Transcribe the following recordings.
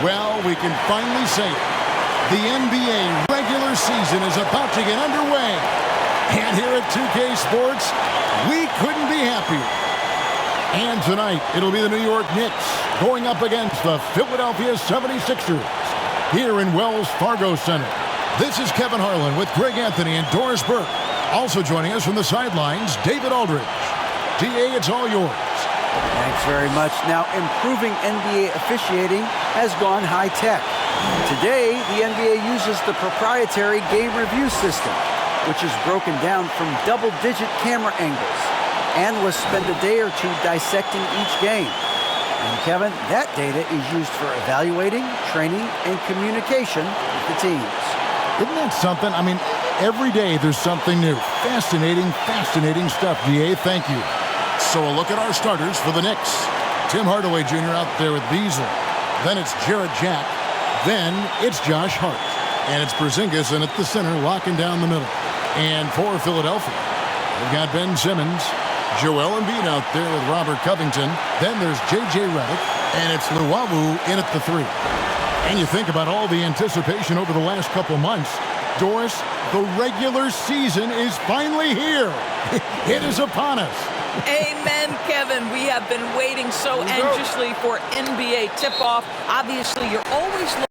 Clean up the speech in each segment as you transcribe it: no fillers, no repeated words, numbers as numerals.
Well, we can finally say it. The NBA regular season is about to get underway. And here at 2K Sports, we couldn't be happier. And tonight, it'll be the New York Knicks going up against the Philadelphia 76ers here in Wells Fargo Center. This is Kevin Harlan with Greg Anthony and Doris Burke. Also joining us from the sidelines, David Aldridge. DA, it's all yours. Thanks very much. Now, improving NBA officiating has gone high-tech. Today, the NBA uses the proprietary game review system, which is broken down from double-digit camera angles. Analysts spend a day or two dissecting each game. And, Kevin, that data is used for evaluating, training, and communication with the teams. Isn't that something? I mean, every day there's something new. Fascinating stuff, DA. Thank you. So a look at our starters for the Knicks. Tim Hardaway Jr. out there with Beasley. Then it's Jarrett Jack. Then it's Josh Hart. And it's Porzingis in at the center, locking down the middle. And for Philadelphia, we've got Ben Simmons, Joel Embiid out there with Robert Covington. Then there's J.J. Redick. And it's Luwawu in at the 3. And you think about all the anticipation over the last couple months. Doris, the regular season is finally here. It is upon us. Amen, Kevin. We have been waiting so anxiously for NBA tip-off. Obviously, you're always looking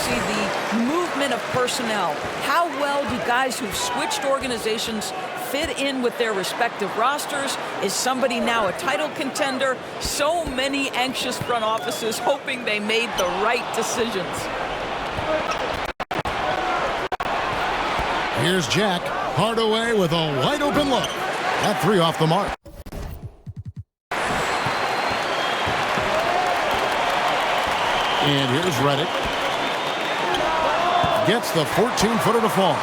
see the movement of personnel. How well do guys who've switched organizations fit in with their respective rosters? Is somebody now a title contender? So many anxious front offices hoping they made the right decisions. Here's Jack. Hardaway with a wide open look. That 3 off the mark. And here's Redick. Gets the 14-footer to fall.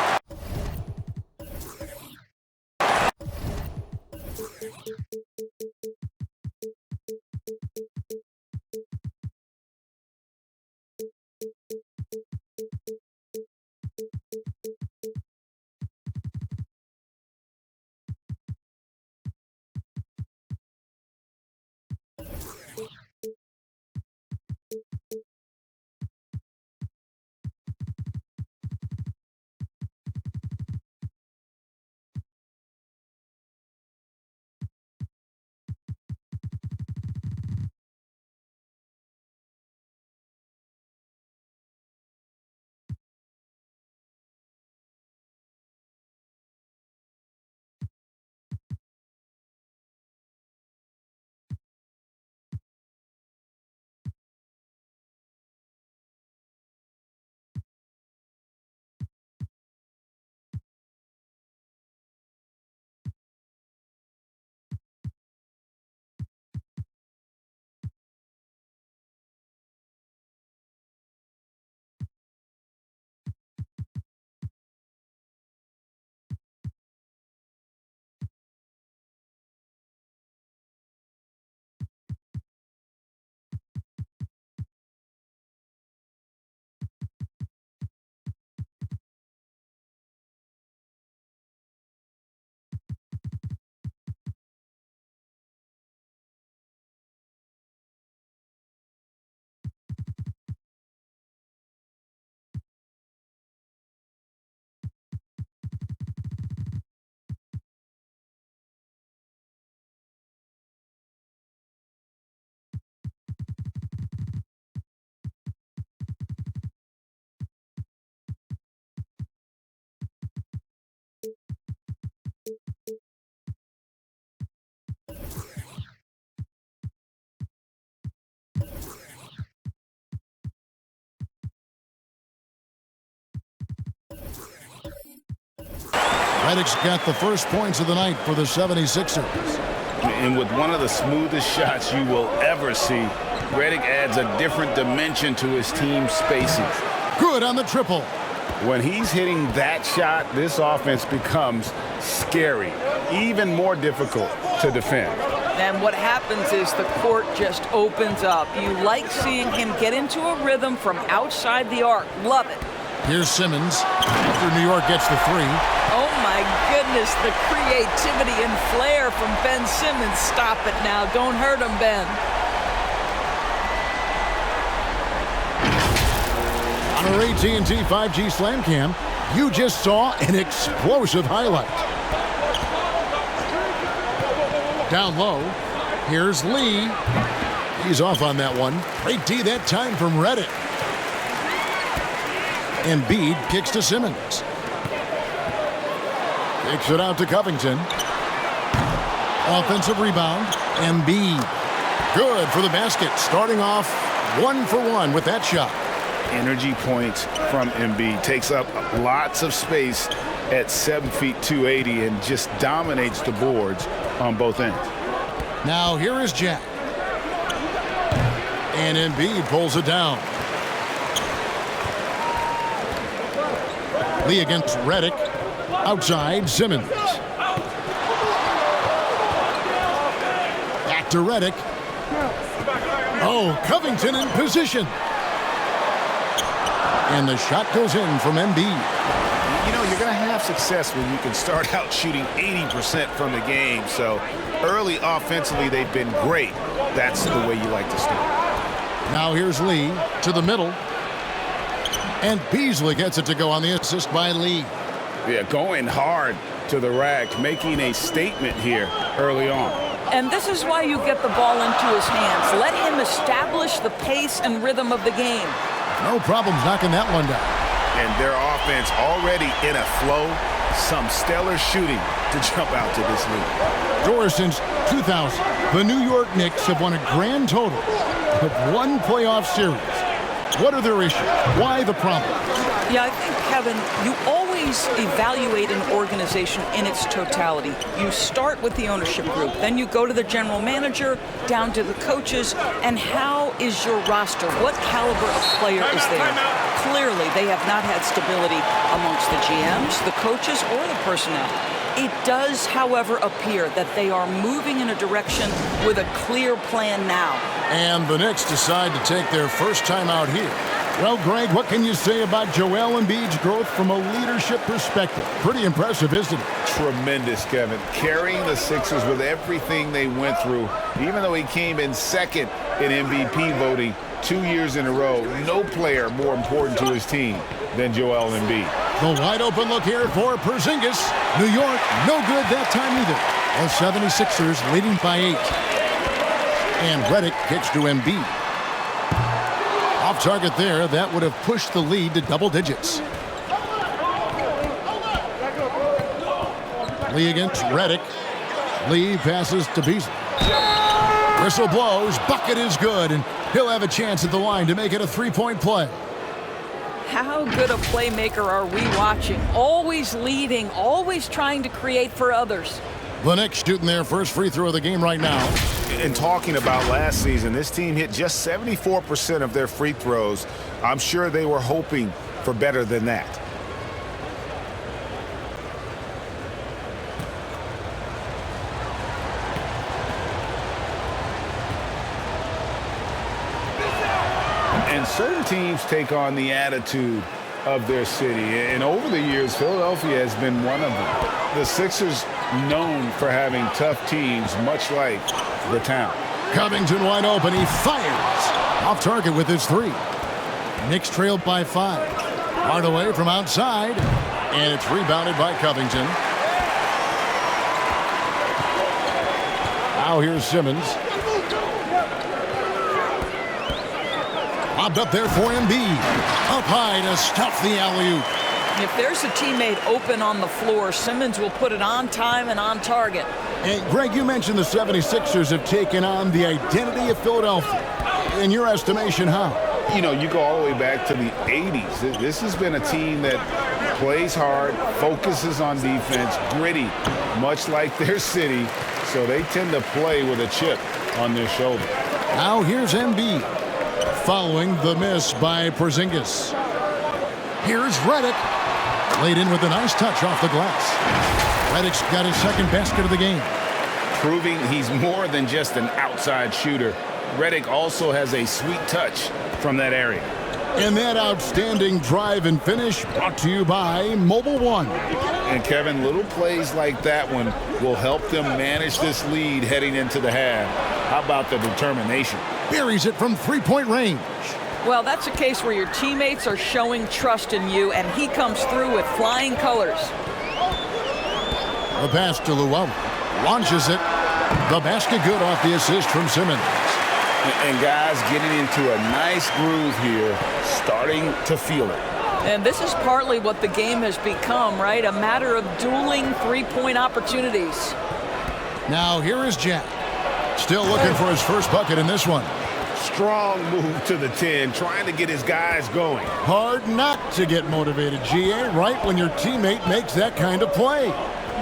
Redick's got the first points of the night for the 76ers. And with one of the smoothest shots you will ever see, Redick adds a different dimension to his team's spacing. Good on the triple. When he's hitting that shot, this offense becomes scary, even more difficult to defend. And what happens is the court just opens up. You like seeing him get into a rhythm from outside the arc. Love it. Here's Simmons after New York gets the three. Oh, my goodness, the creativity and flair from Ben Simmons. Stop it now. Don't hurt him, Ben. On our AT&T 5G Slam Cam, you just saw an explosive highlight. Down low, here's Lee. He's off on that one. Great D that time from Redick. Embiid kicks to Simmons. Kicks it out to Covington. Offensive rebound. Embiid. Good for the basket. Starting off 1 for 1 with that shot. Energy points from Embiid. Takes up lots of space at 7 feet 280 and just dominates the boards on both ends. Now here is Jack. And Embiid pulls it down. Lee against Redick. Outside, Simmons. Back to Redick. Oh, Covington in position. And the shot goes in from Embiid. You know, you're going to have success when you can start out shooting 80% from the game. So early offensively, they've been great. That's the way you like to start. Now here's Lee to the middle. And Beasley gets it to go on the assist by Lee. Yeah, going hard to the rack, making a statement here early on. And this is why you get the ball into his hands. Let him establish the pace and rhythm of the game. No problems knocking that one down. And their offense already in a flow. Some stellar shooting to jump out to this lead. Doris, since 2000, the New York Knicks have won a grand total of 1 playoff series. What are their issues? Why the problem? Yeah, I think, Kevin, you always evaluate an organization in its totality. You start with the ownership group, then you go to the general manager, down to the coaches, and how is your roster? What caliber of player is there? Clearly, they have not had stability amongst the GMs, the coaches, or the personnel. It does, however, appear that they are moving in a direction with a clear plan now. And the Knicks decide to take their first time out here. Well, Greg, what can you say about Joel Embiid's growth from a leadership perspective? Pretty impressive, isn't it? Tremendous, Kevin. Carrying the Sixers with everything they went through, even though he came in second in MVP voting 2 years in a row. No player more important to his team than Joel Embiid. The wide open look here for Porzingis. New York, no good that time either. The 76ers leading by 8. And Redick kicks to Embiid. Off target there, that would have pushed the lead to double digits. Lee against Redick. Lee passes to Beasley. Whistle blows, bucket is good, and he'll have a chance at the line to make it a three-point play. How good a playmaker are we watching? Always leading, always trying to create for others. The Knicks shooting their first free throw of the game right now. And talking about last season, this team hit just 74% of their free throws. I'm sure they were hoping for better than that. And certain teams take on the attitude of their city. And over the years, Philadelphia has been one of them. The Sixers known for having tough teams, much like the town. Covington wide open. He fires. Off target with his three. Knicks trailed by 5. Hardaway from outside. And it's rebounded by Covington. Now here's Simmons. Lobbed up there for Embiid. Up high to stuff the alley-oop. If there's a teammate open on the floor, Simmons will put it on time and on target. And Greg, you mentioned the 76ers have taken on the identity of Philadelphia. In your estimation, how? You know, you go all the way back to the 80s. This has been a team that plays hard, focuses on defense, gritty, much like their city, so they tend to play with a chip on their shoulder. Now here's Embiid, following the miss by Porzingis. Here's Redick, laid in with a nice touch off the glass. Redick's got his second basket of the game. Proving he's more than just an outside shooter. Redick also has a sweet touch from that area. And that outstanding drive and finish brought to you by Mobile One. And Kevin, little plays like that one will help them manage this lead heading into the half. How about the determination? Buries it from three-point range. Well, that's a case where your teammates are showing trust in you, and he comes through with flying colors. The pass to Luau. Launches it. The basket good off the assist from Simmons. And guys getting into a nice groove here, starting to feel it. And this is partly what the game has become, right? A matter of dueling three-point opportunities. Now here is Jack. Still looking for his first bucket in this one. Strong move to the 10, trying to get his guys going. Hard not to get motivated, GA, right when your teammate makes that kind of play.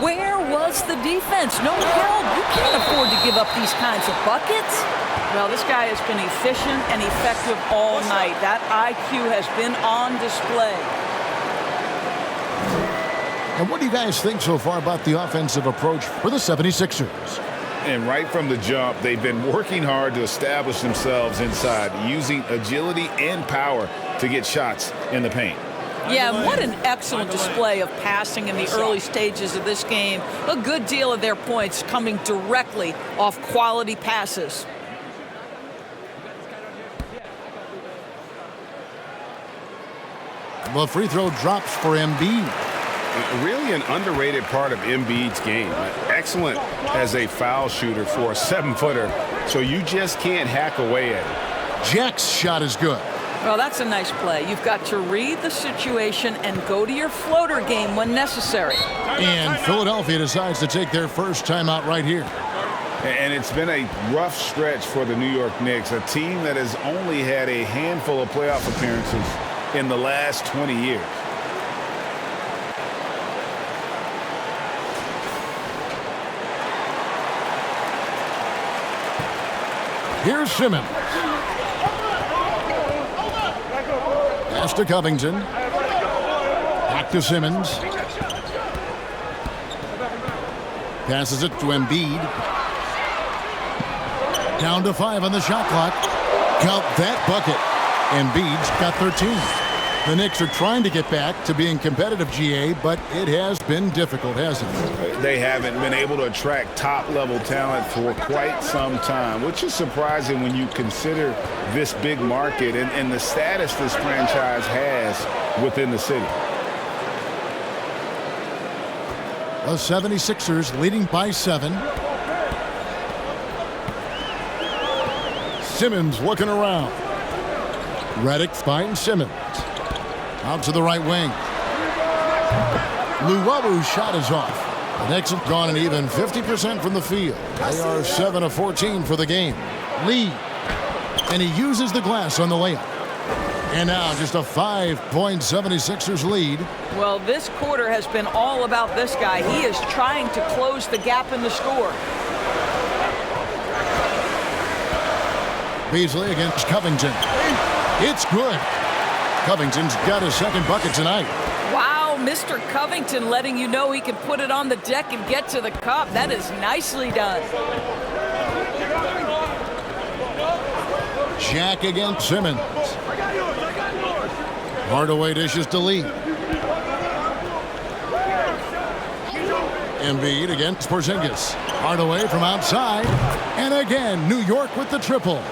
Where was the defense? No help. You can't afford to give up these kinds of buckets. Well, this guy has been efficient and effective all night. That IQ has been on display. And what do you guys think so far about the offensive approach for the 76ers? And right from the jump, they've been working hard to establish themselves inside, using agility and power to get shots in the paint. Yeah, what an excellent display of passing in the early stages of this game. A good deal of their points coming directly off quality passes. The free throw drops for Embiid. Really an underrated part of Embiid's game. Excellent as a foul shooter for a 7-footer, so you just can't hack away at it. Jack's shot is good. Well, that's a nice play. You've got to read the situation and go to your floater game when necessary. And Philadelphia decides to take their first timeout right here. And it's been a rough stretch for the New York Knicks, a team that has only had a handful of playoff appearances in the last 20 years. Here's Simmons. Pass to Covington. Back to Simmons. Passes it to Embiid. Down to 5 on the shot clock. Count that bucket. Embiid's got 13. The Knicks are trying to get back to being competitive, GA, but it has been difficult, hasn't it? They haven't been able to attract top-level talent for quite some time, which is surprising when you consider this big market and the status this franchise has within the city. The 76ers leading by 7. Simmons looking around. Redick finds Simmons. Out to the right wing. Luwabu's shot is off. The Knicks have gone an even 50% from the field. They are 7 of 14 for the game. Lee. And he uses the glass on the layup. And now just a 5-point 76ers lead. Well, this quarter has been all about this guy. He is trying to close the gap in the score. Beasley against Covington. It's good. Covington's got his second bucket tonight. Wow, Mr. Covington letting you know he can put it on the deck and get to the cup. That is nicely done. Jack against Simmons. Hardaway dishes to Lee. Embiid against Porzingis. Hardaway from outside. And again, New York with the triple.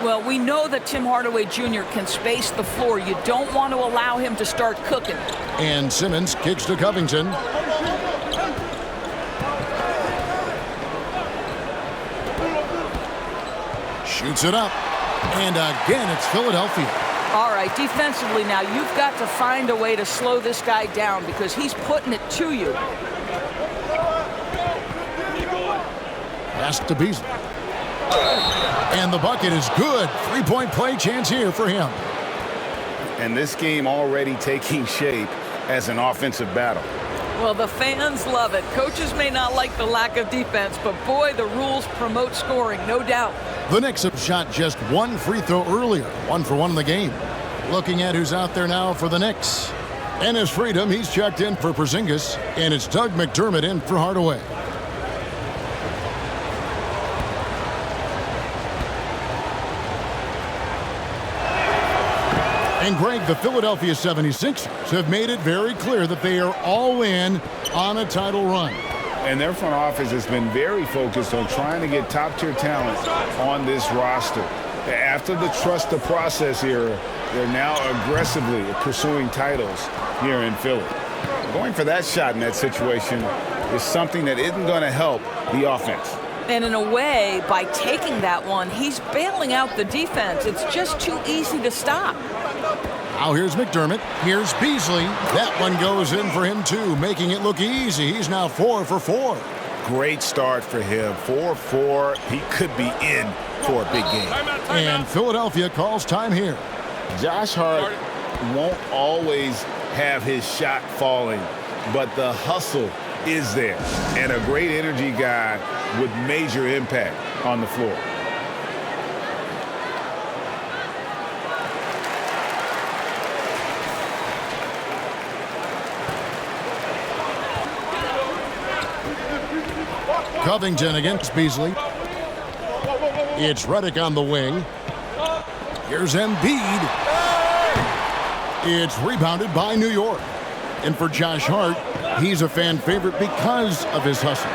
Well, we know that Tim Hardaway Jr. can space the floor. You don't want to allow him to start cooking. And Simmons kicks to Covington. Shoots it up. And again, it's Philadelphia. All right, defensively now, you've got to find a way to slow this guy down because he's putting it to you. Pass to Beasley. And the bucket is good. 3-point play chance here for him. And this game already taking shape. as an offensive battle. Well, the fans love it. Coaches may not like the lack of defense, but boy, the rules promote scoring, no doubt. The Knicks have shot just one free throw earlier, 1 for 1 in the game. Looking at who's out there now for the Knicks. Ennis Freedom, he's checked in for Porzingis, and it's Doug McDermott in for Hardaway. And Greg, the Philadelphia 76ers have made it very clear that they are all in on a title run. And their front office has been very focused on trying to get top-tier talent on this roster. After the trust the process era, they're now aggressively pursuing titles here in Philly. Going for that shot in that situation is something that isn't going to help the offense. And in a way, by taking that one, he's bailing out the defense. It's just too easy to stop. Now here's McDermott. Here's Beasley. That one goes in for him, too, making it look easy. He's now 4 for 4. Great start for him. 4-4. He could be in for a big game. And Philadelphia calls time here. Josh Hart won't always have his shot falling, but the hustle is there. And a great energy guy with major impact on the floor. Covington against Beasley. It's Redick on the wing. Here's Embiid. It's rebounded by New York. And for Josh Hart, he's a fan favorite because of his hustle.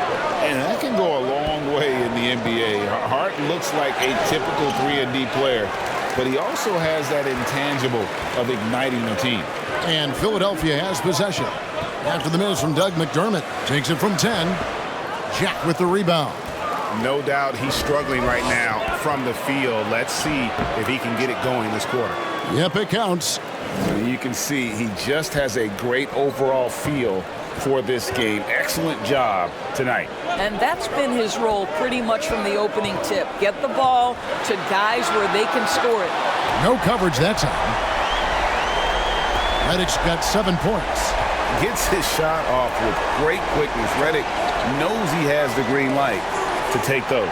And that can go a long way in the NBA. Hart looks like a typical 3-and-D player, but he also has that intangible of igniting the team. And Philadelphia has possession. After the miss from Doug McDermott. Takes it from 10. Jack with the rebound. No doubt he's struggling right now from the field. Let's see if he can get it going this quarter. Yep, it counts. You can see he just has a great overall feel for this game. Excellent job tonight. And that's been his role pretty much from the opening tip. Get the ball to guys where they can score it. No coverage that time. Redick's got 7 points. Gets his shot off with great quickness. Redick knows he has the green light to take those.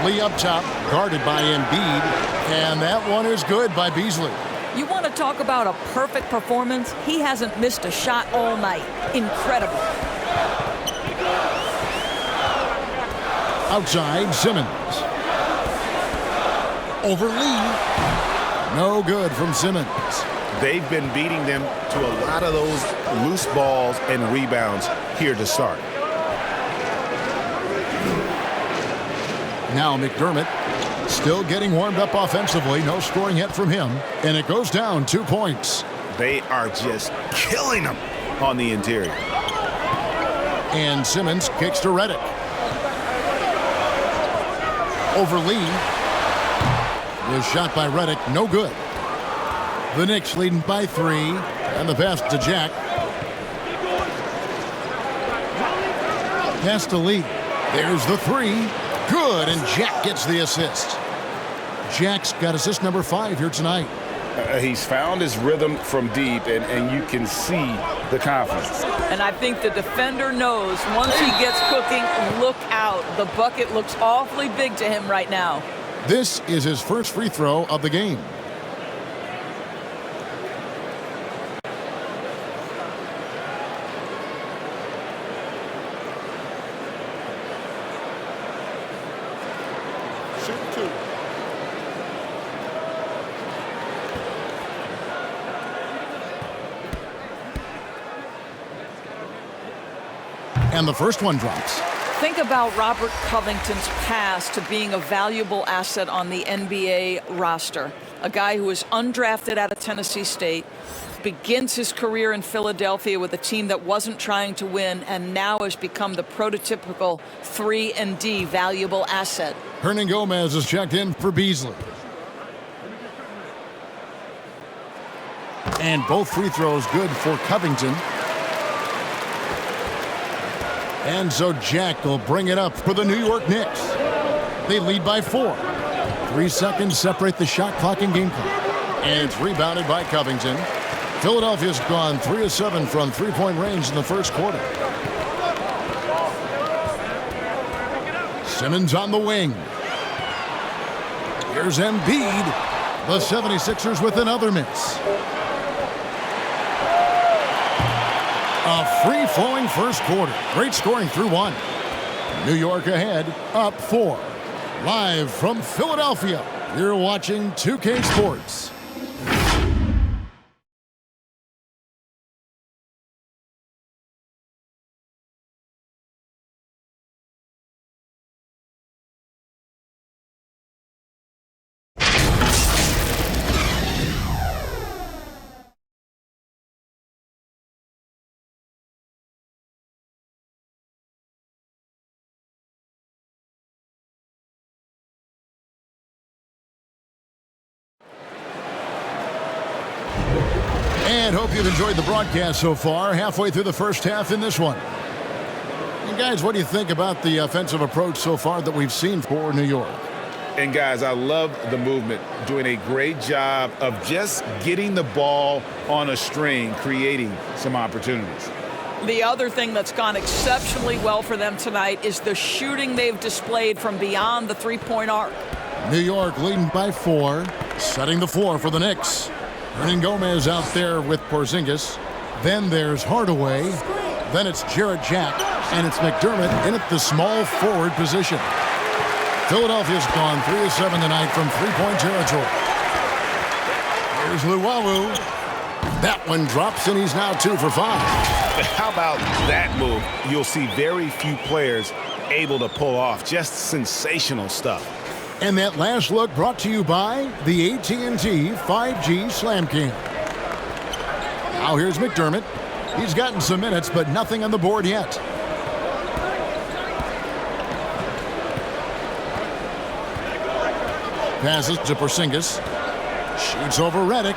Lee up top, guarded by Embiid, and that one is good by Beasley. You want to talk about a perfect performance? He hasn't missed a shot all night. Incredible. Outside, Simmons. Over Lee. No good from Simmons. They've been beating them to a lot of those loose balls and rebounds here to start. Now McDermott still getting warmed up offensively. No scoring yet from him. And it goes down 2 points. They are just killing them on the interior. And Simmons kicks to Redick. Over Lee. Is shot by Redick. No good. The Knicks leading by 3. And the pass to Jack. Pass to Lee. There's the 3. Good, and Jack gets the assist. Jack's got assist number 5 here tonight. He's found his rhythm from deep, and you can see the confidence. And I think the defender knows once he gets cooking, look out. The bucket looks awfully big to him right now. This is his first free throw of the game. And the first one drops. Think about Robert Covington's past to being a valuable asset on the NBA roster. A guy who was undrafted out of Tennessee State, begins his career in Philadelphia with a team that wasn't trying to win, and now has become the prototypical 3-and-D valuable asset. Hernan Gomez is checked in for Beasley. And both free throws good for Covington. And so Jack will bring it up for the New York Knicks. They lead by 4. 3 seconds separate the shot clock and game clock. And it's rebounded by Covington. Philadelphia's gone 3 of 7 from three-point range in the first quarter. Simmons on the wing. Here's Embiid. The 76ers with another miss. A free-flowing first quarter. Great scoring through one. New York ahead, up 4. Live from Philadelphia, you're watching 2K Sports. And hope you've enjoyed the broadcast so far. Halfway through the first half in this one. And guys, what do you think about the offensive approach so far that we've seen for New York? And guys, I love the movement, doing a great job of just getting the ball on a string, creating some opportunities. The other thing that's gone exceptionally well for them tonight is the shooting they've displayed from beyond the three-point arc. New York leading by 4, setting the floor for the Knicks. Hernan Gomez out there with Porzingis. Then there's Hardaway. Then it's Jarrett Jack. And it's McDermott in at the small forward position. Philadelphia's gone 3 of 7 tonight from three-point territory. Here's Luwawu. That one drops, and he's now 2 for 5. How about that move? You'll see very few players able to pull off. Just sensational stuff. And that last look brought to you by the AT&T 5G Slam Cam. Now here's McDermott. He's gotten some minutes, but nothing on the board yet. Passes to Porzingis. Shoots over Redick.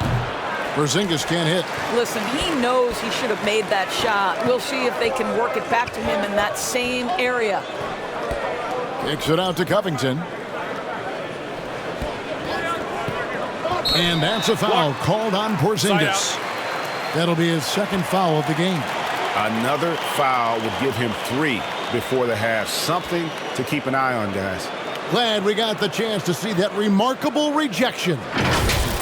Porzingis can't hit. Listen, he knows he should have made that shot. We'll see if they can work it back to him in that same area. Kicks it out to Covington. And that's a foul called on Porzingis. That'll be his second foul of the game. Another foul would give him 3 before the half. Something to keep an eye on, guys. Glad we got the chance to see that remarkable rejection.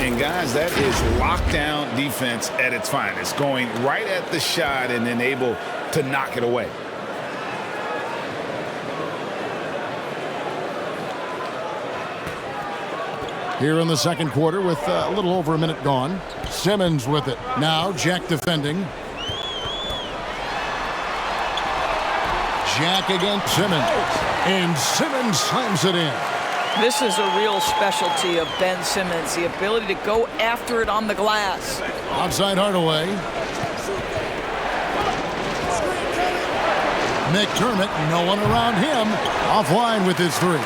And guys, that is lockdown defense at its finest. Going right at the shot and then able to knock it away. Here in the second quarter with a little over a minute gone. Simmons with it. Now Jack defending. Jack against Simmons. And Simmons slams it in. This is a real specialty of Ben Simmons, the ability to go after it on the glass. Outside Hardaway. McDermott, no one around him. Offline with his 3.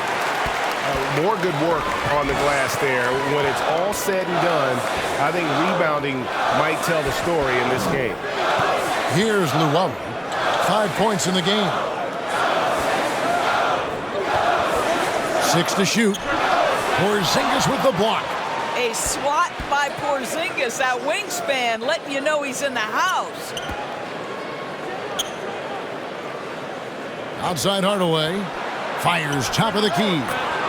More good work on the glass there. When it's all said and done, I think rebounding might tell the story in this game. Here's Luwawu. 5 points in the game. 6 to shoot. Porzingis with the block. A swat by Porzingis, that wingspan, letting you know he's in the house. Outside Hardaway. Fires top of the key.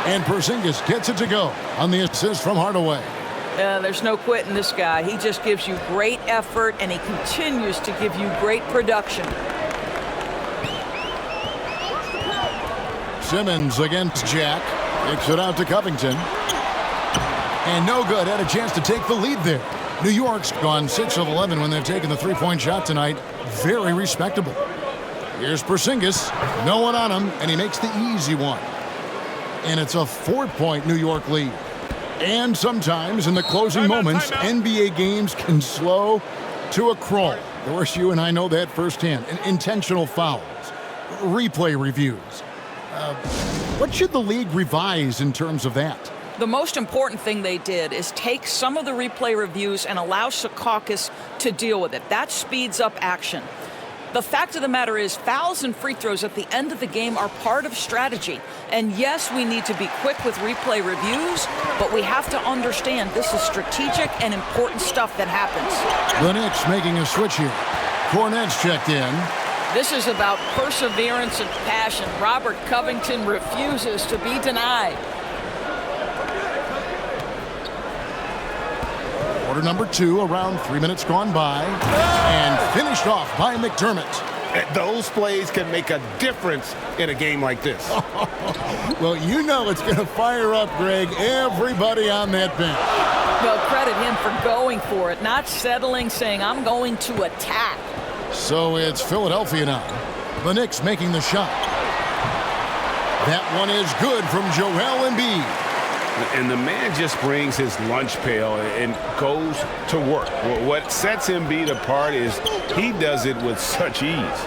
And Porzingis gets it to go on the assist from Hardaway. There's no quitting this guy. He just gives you great effort, and he continues to give you great production. Simmons against Jack. Kicks it out to Covington. And no good. Had a chance to take the lead there. New York's gone 6 of 11 when they've taken the three-point shot tonight. Very respectable. Here's Porzingis. No one on him, and he makes the easy one. And it's a 4-point New York lead. And sometimes in the closing moments, NBA games can slow to a crawl. Of course, you and I know that firsthand. Intentional fouls, replay reviews. What should the league revise in terms of that? The most important thing they did is take some of the replay reviews and allow Secaucus to deal with it. That speeds up action. The fact of the matter is, fouls and free throws at the end of the game are part of strategy. And yes, we need to be quick with replay reviews, but we have to understand this is strategic and important stuff that happens. The Knicks making a switch here. Cornette's checked in. This is about perseverance and passion. Robert Covington refuses to be denied. Quarter number 2, around 3 minutes gone by, and finished off by McDermott. Those plays can make a difference in a game like this. Well, you know it's going to fire up, Greg, everybody on that bench. Well, credit him for going for it, not settling, saying, I'm going to attack. So it's Philadelphia now. The Knicks making the shot. That one is good from Joel Embiid. And the man just brings his lunch pail and goes to work. What sets Embiid apart is he does it with such ease.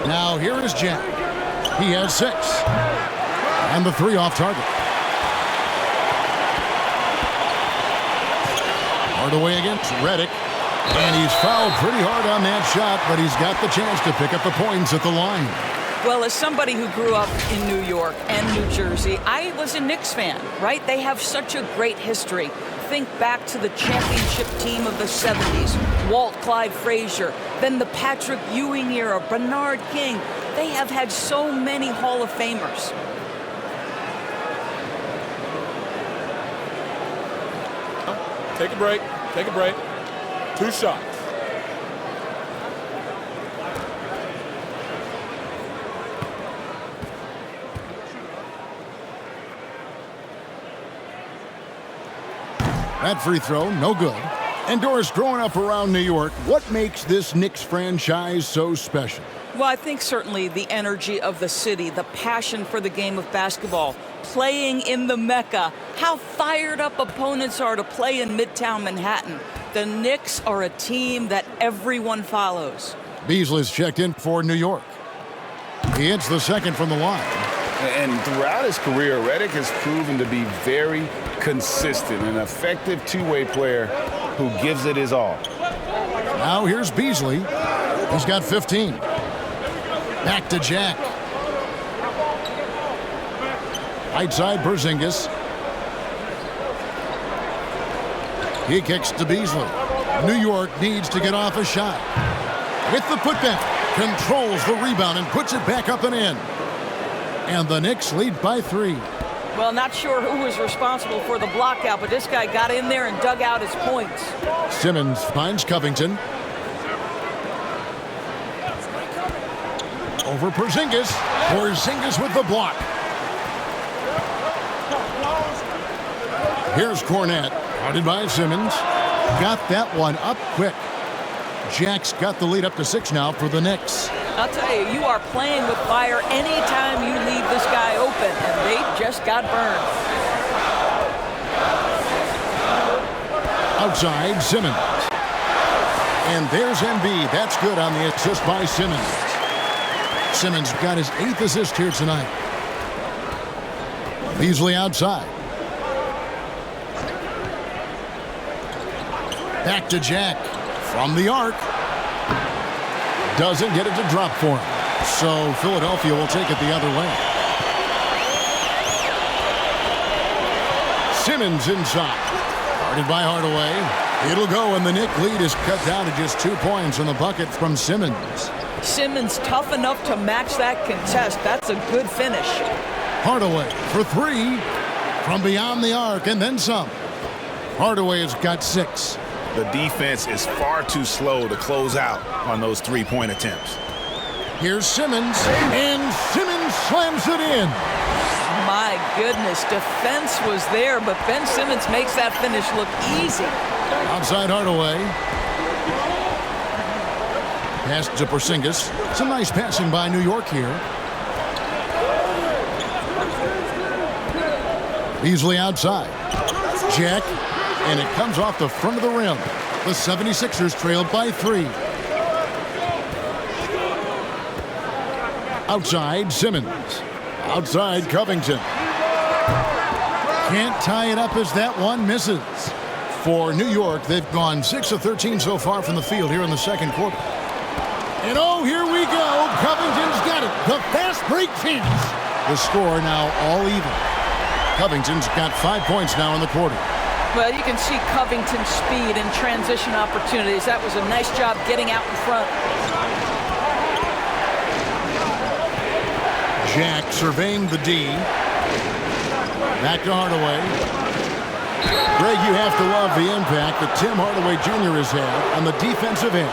Now here is Jack. He has 6. And the 3 off target. Hardaway against Redick. And he's fouled pretty hard on that shot, but he's got the chance to pick up the points at the line. Well, as somebody who grew up in New York and New Jersey, I was a Knicks fan, right? They have such a great history. Think back to the championship team of the 70s, Walt Clyde Frazier, then the Patrick Ewing era, Bernard King. They have had so many Hall of Famers. Take a break. Take a break. 2 shots. That free throw, no good. And Doris, growing up around New York, what makes this Knicks franchise so special? Well, I think certainly the energy of the city, the passion for the game of basketball, playing in the Mecca, how fired up opponents are to play in Midtown Manhattan. The Knicks are a team that everyone follows. Beasley's checked in for New York. He hits the second from the line. And throughout his career, Redick has proven to be very consistent, an effective two-way player who gives it his all. Now here's Beasley. He's got 15. Back to Jack. Right side, Porzingis. He kicks to Beasley. New York needs to get off a shot. With the putback, controls the rebound and puts it back up and in. And the Knicks lead by 3. Well, not sure who was responsible for the block out, but this guy got in there and dug out his points. Simmons finds Covington. Over Porzingis. Porzingis with the block. Here's Cornette. Guarded by Simmons. Got that one up quick. Jack's got the lead up to 6 now for the Knicks. I'll tell you, you are playing with fire anytime you leave this guy open, and they just got burned. Outside, Simmons. And there's Embiid. That's good on the assist by Simmons. Simmons got his 8th assist here tonight. Beasley outside. Back to Jack. From the arc. Doesn't get it to drop for him. So Philadelphia will take it the other way. Simmons inside. Guarded by Hardaway. It'll go, and the Knicks lead is cut down to just 2 points on the bucket from Simmons. Simmons tough enough to match that contest. That's a good finish. Hardaway for 3 from beyond the arc, and then some. Hardaway has got 6. The defense is far too slow to close out on those three-point attempts. Here's Simmons, and Simmons slams it in. My goodness, defense was there, but Ben Simmons makes that finish look easy. Outside Hardaway. Pass to Porzingis. Some nice passing by New York here. Beasley outside. Jack. And it comes off the front of the rim. The 76ers trailed by 3. Outside, Simmons. Outside, Covington. Can't tie it up as that one misses. For New York, they've gone 6 of 13 so far from the field here in the second quarter. And oh, here we go. Covington's got it. The fast break chance. The score now all even. Covington's got 5 points now in the quarter. Well, you can see Covington's speed and transition opportunities. That was a nice job getting out in front. Jack surveying the D. Back to Hardaway. Greg, you have to love the impact that Tim Hardaway Jr. has had on the defensive end.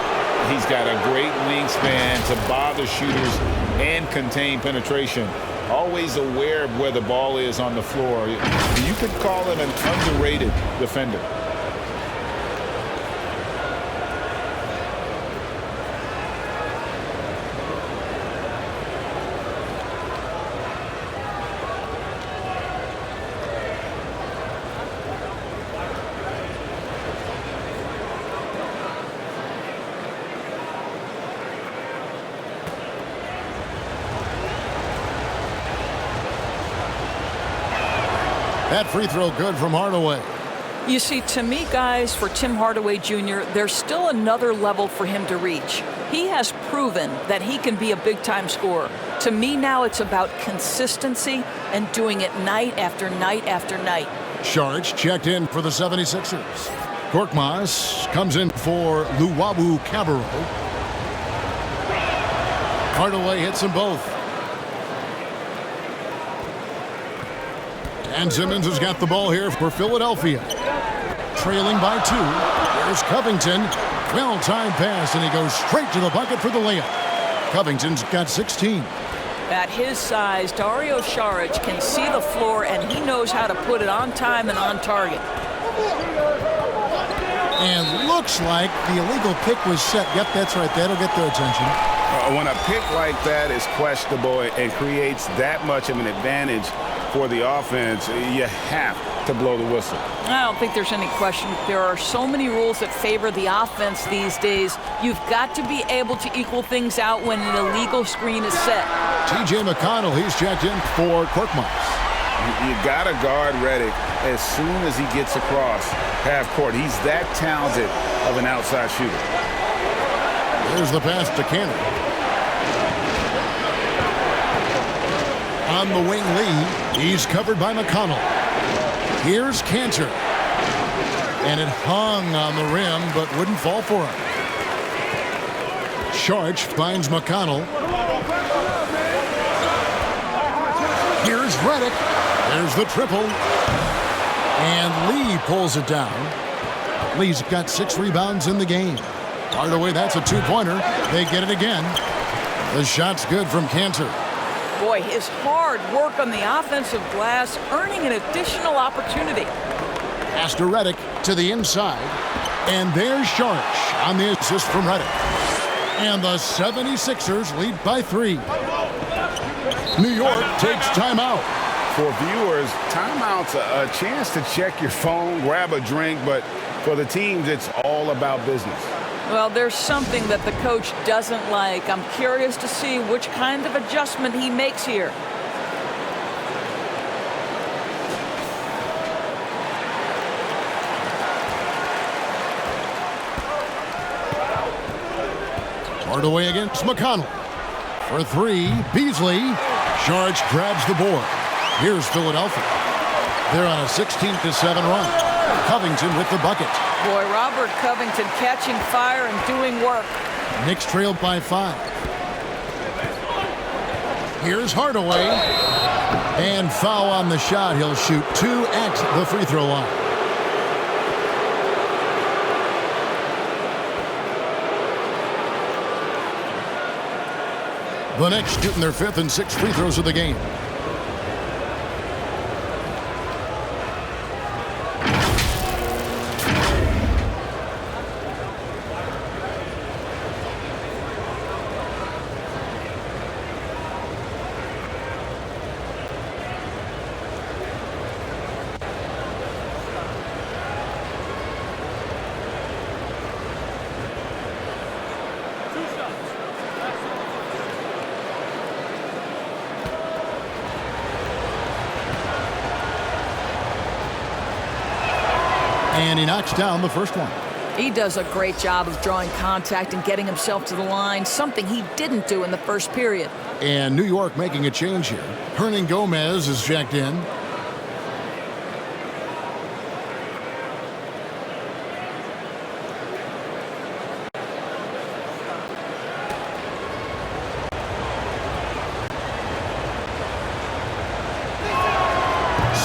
He's got a great wingspan to bother shooters and contain penetration. Always aware of where the ball is on the floor. You could call him an underrated defender. That free throw good from Hardaway. You see, to me, guys, for Tim Hardaway Jr., there's still another level for him to reach. He has proven that he can be a big-time scorer. To me now, it's about consistency and doing it night after night after night. Sharge checked in for the 76ers. Korkmaz comes in for Luwawu Cabarro. Hardaway hits them both. And Simmons has got the ball here for Philadelphia. Trailing by 2. There's Covington. Well-timed pass, and he goes straight to the bucket for the layup. Covington's got 16. At his size, Dario Saric can see the floor, and he knows how to put it on time and on target. And looks like the illegal pick was set. Yep, that's right. That'll get their attention. When a pick like that is questionable and creates that much of an advantage for the offense, you have to blow the whistle. I don't think there's any question. There are so many rules that favor the offense these days. You've got to be able to equal things out when an illegal screen is set. T.J. McConnell, he's checked in for Korkmaz. You got to guard Redick as soon as he gets across half court. He's that talented of an outside shooter. There's the pass to Cannon. On the wing, Lee. He's covered by McConnell. Here's Cantor. And it hung on the rim, but wouldn't fall for him. Sharch finds McConnell. Here's Redick. There's the triple. And Lee pulls it down. Lee's got 6 rebounds in the game. Hardaway, that's a 2-pointer. They get it again. The shot's good from Cantor. Boy, his hard work on the offensive glass, earning an additional opportunity. Pass to Redick to the inside. And there's Sharch on the assist from Redick. And the 76ers lead by 3. New York takes timeout. For viewers, timeout's a chance to check your phone, grab a drink, but for the teams, it's all about business. Well, there's something that the coach doesn't like. I'm curious to see which kind of adjustment he makes here. Hardaway against McConnell. For 3, Beasley. Sharge grabs the board. Here's Philadelphia. They're on a 16-7 run. Covington with the bucket. Boy, Robert Covington catching fire and doing work. Knicks trailed by 5. Here's Hardaway. And foul on the shot. He'll shoot 2 at the free throw line. The Knicks shooting their 5th and 6th free throws of the game. And he knocks down the first one. He does a great job of drawing contact and getting himself to the line, something he didn't do in the first period. And New York making a change here. Hernan Gomez is checked in.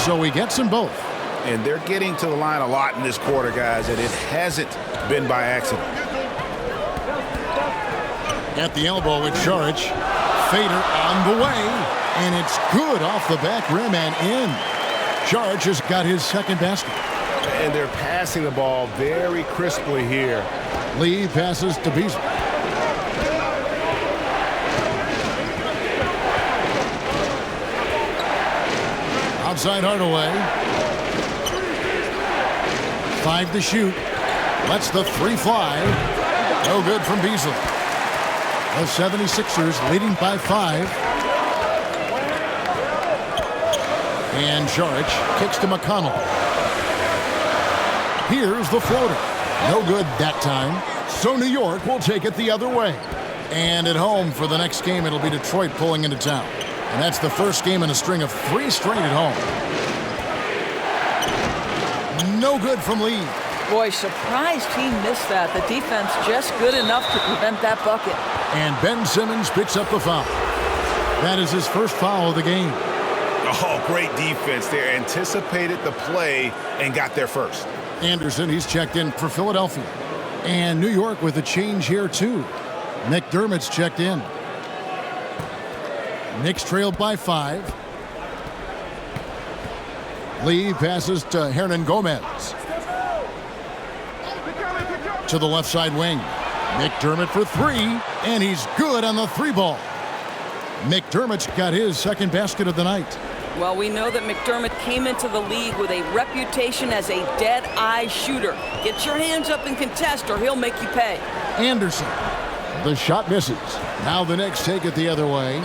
So he gets them both. And they're getting to the line a lot in this quarter, guys, and it hasn't been by accident. At the elbow with Saric. Fader on the way. And it's good off the back rim and in. Saric has got his second basket. And they're passing the ball very crisply here. Lee passes to Beasley. Outside Hardaway. 5 to shoot. Lets the 3 fly. No good from Beasley. The 76ers leading by 5. And Saric kicks to McConnell. Here's the floater. No good that time. So New York will take it the other way. And at home for the next game, it'll be Detroit pulling into town. And that's the first game in a string of 3 straight at home. No good from Lee. Boy, surprised he missed that. The defense just good enough to prevent that bucket. And Ben Simmons picks up the foul. That is his first foul of the game. Oh, great defense there. Anticipated the play and got there first. Anderson, he's checked in for Philadelphia. And New York with a change here, too. McDermott's checked in. Knicks trailed by 5. Lee passes to Hernan Gomez. To the left side wing. McDermott for 3. And he's good on the 3-ball. McDermott's got his second basket of the night. Well, we know that McDermott came into the league with a reputation as a dead-eye shooter. Get your hands up and contest or he'll make you pay. Anderson. The shot misses. Now the Knicks take it the other way.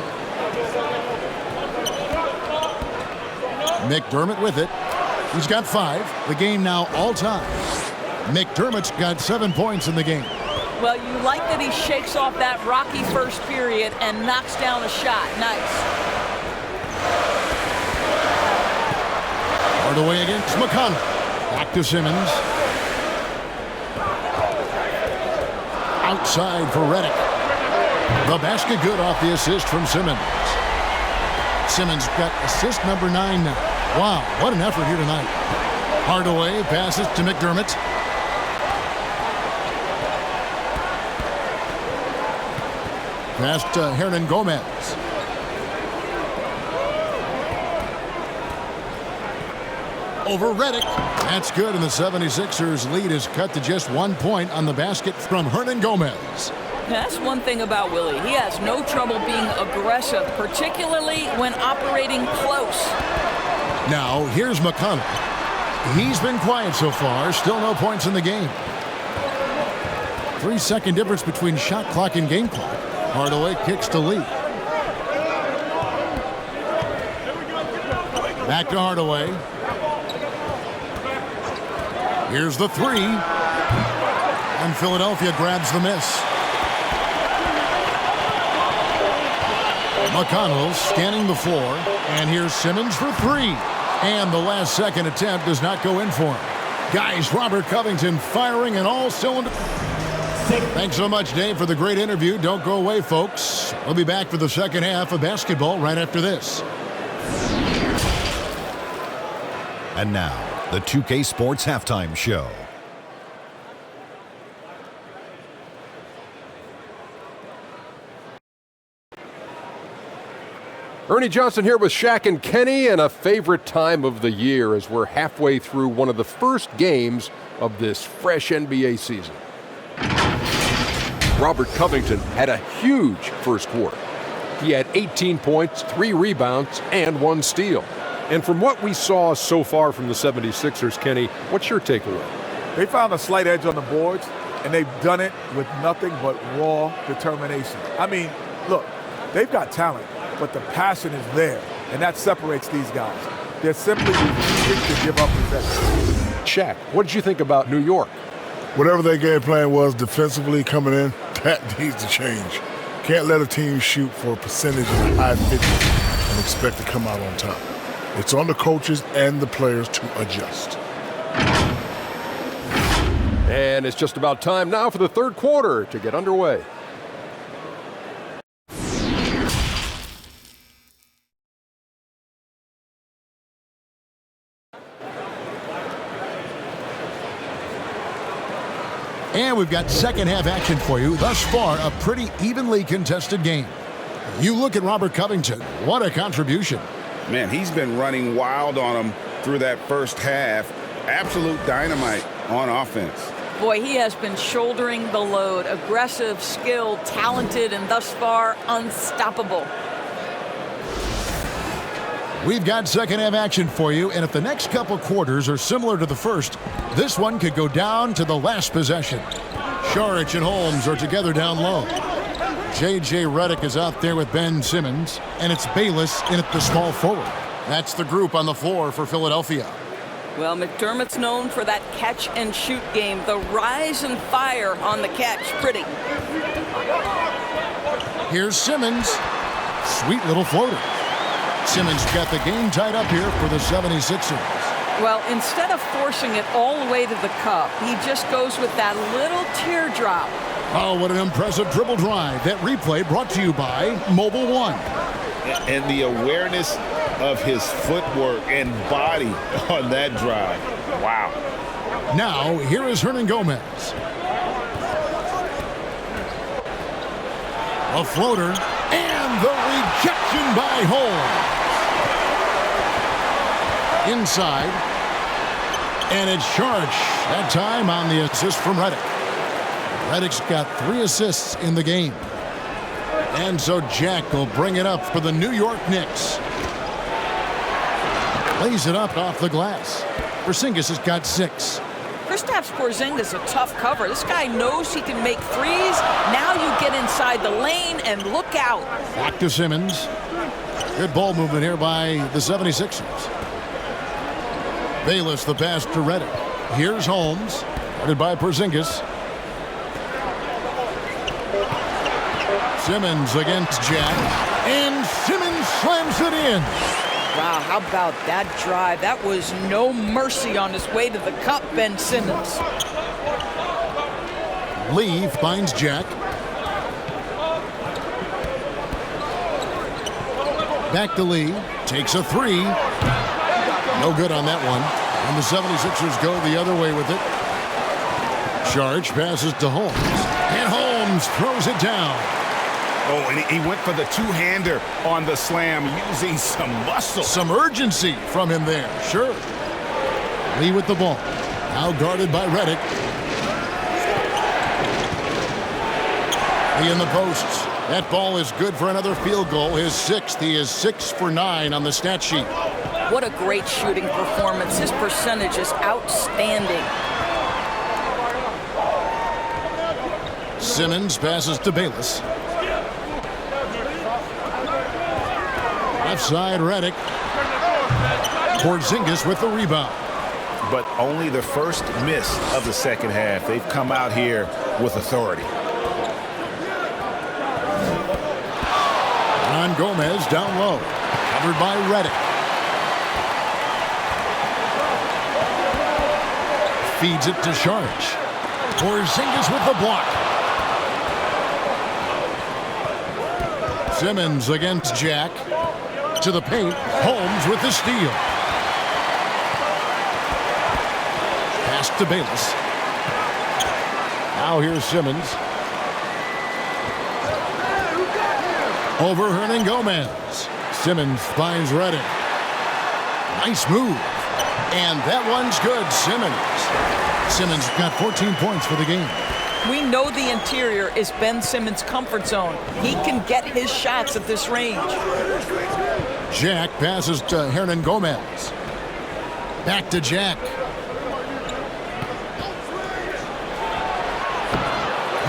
McDermott with it. He's got 5. The game now all time. McDermott's got 7 points in the game. Well, you like that he shakes off that rocky first period and knocks down a shot. Nice. Hardaway against McConnell. Back to Simmons. Outside for Redick. The basket good off the assist from Simmons. Simmons got assist number 9 now. Wow, what an effort here tonight. Hardaway passes to McDermott. Pass to Hernan Gomez. Over Redick. That's good, and the 76ers lead is cut to just 1 point on the basket from Hernan Gomez. That's one thing about Willie. He has no trouble being aggressive, particularly when operating close. Now, here's McConnell. He's been quiet so far. Still no points in the game. 3-second difference between shot clock and game clock. Hardaway kicks to Lee. Back to Hardaway. Here's the 3. And Philadelphia grabs the miss. McConnell scanning the floor. And here's Simmons for 3. And the last second attempt does not go in for him. Guys, Robert Covington firing in all cylinders. Thanks so much, Dave, for the great interview. Don't go away, folks. We'll be back for the second half of basketball right after this. And now, the 2K Sports Halftime Show. Ernie Johnson here with Shaq and Kenny, and a favorite time of the year as we're halfway through one of the first games of this fresh NBA season. Robert Covington had a huge first quarter. He had 18 points, 3 rebounds, and 1 steal. And from what we saw so far from the 76ers, Kenny, what's your takeaway? They found a slight edge on the boards, and they've done it with nothing but raw determination. I mean, look, they've got talent, but the passion is there, and that separates these guys. They're simply refusing to give up possession. Shaq, what did you think about New York? Whatever their game plan was defensively coming in, that needs to change. Can't let a team shoot for a percentage in the high 50s and expect to come out on top. It's on the coaches and the players to adjust. And it's just about time now for the third quarter to get underway. And we've got second half action for you. Thus far, a pretty evenly contested game. You look at Robert Covington. What a contribution. Man, he's been running wild on him through that first half. Absolute dynamite on offense. Boy, he has been shouldering the load. Aggressive, skilled, talented, and thus far unstoppable. We've got second half action for you, and if the next couple quarters are similar to the first, this one could go down to the last possession. Saric and Holmes are together down low. J.J. Redick is out there with Ben Simmons, and it's Bayless in at the small forward. That's the group on the floor for Philadelphia. Well, McDermott's known for that catch-and-shoot game. The rise and fire on the catch. Pretty. Here's Simmons. Sweet little floater. Simmons got the game tied up here for the 76ers. Well, instead of forcing it all the way to the cup, he just goes with that little teardrop. Oh, what an impressive dribble drive. That replay brought to you by Mobile One. And the awareness of his footwork and body on that drive. Wow. Now, here is Hernan Gomez. A floater, and the rejection by Holmes. Inside, and it's Saric. That time on the assist from Redick. Redick's got 3 assists in the game. And so Jack will bring it up for the New York Knicks. Lays it up off the glass. Porzingis has got 6. Kristaps Porzingis a tough cover. This guy knows he can make threes. Now you get inside the lane and look out. Back to Simmons. Good ball movement here by the 76ers. Bayless the pass to Redick. Here's Holmes. Guarded by Porzingis. Simmons against Jack. And Simmons slams it in. Wow, how about that drive? That was no mercy on his way to the cup, Ben Simmons. Lee finds Jack. Back to Lee. Takes a 3. No good on that one. And the 76ers go the other way with it. Saric passes to Holmes. And Holmes throws it down. Oh, and he went for the two-hander on the slam, using some muscle. Some urgency from him there, sure. Lee with the ball. Now guarded by Redick. Lee in the posts. That ball is good for another field goal. His 6th. He is 6 for 9 on the stat sheet. What a great shooting performance. His percentage is outstanding. Simmons passes to Bayless. Left side, Redick. Porzingis with the rebound. But only the first miss of the second half. They've come out here with authority. On Gomez down low. Covered by Redick. Feeds it to Saric. Porzingis with the block. Simmons against Jack. To the paint. Holmes with the steal. Pass to Bayless. Now here's Simmons. Over Hernan Gomez. Simmons finds Redick. Nice move. And that one's good. Simmons got 14 points for the game. We know the interior is Ben Simmons' comfort zone. He can get his shots at this range. Jack passes to Hernan Gomez. Back to Jack.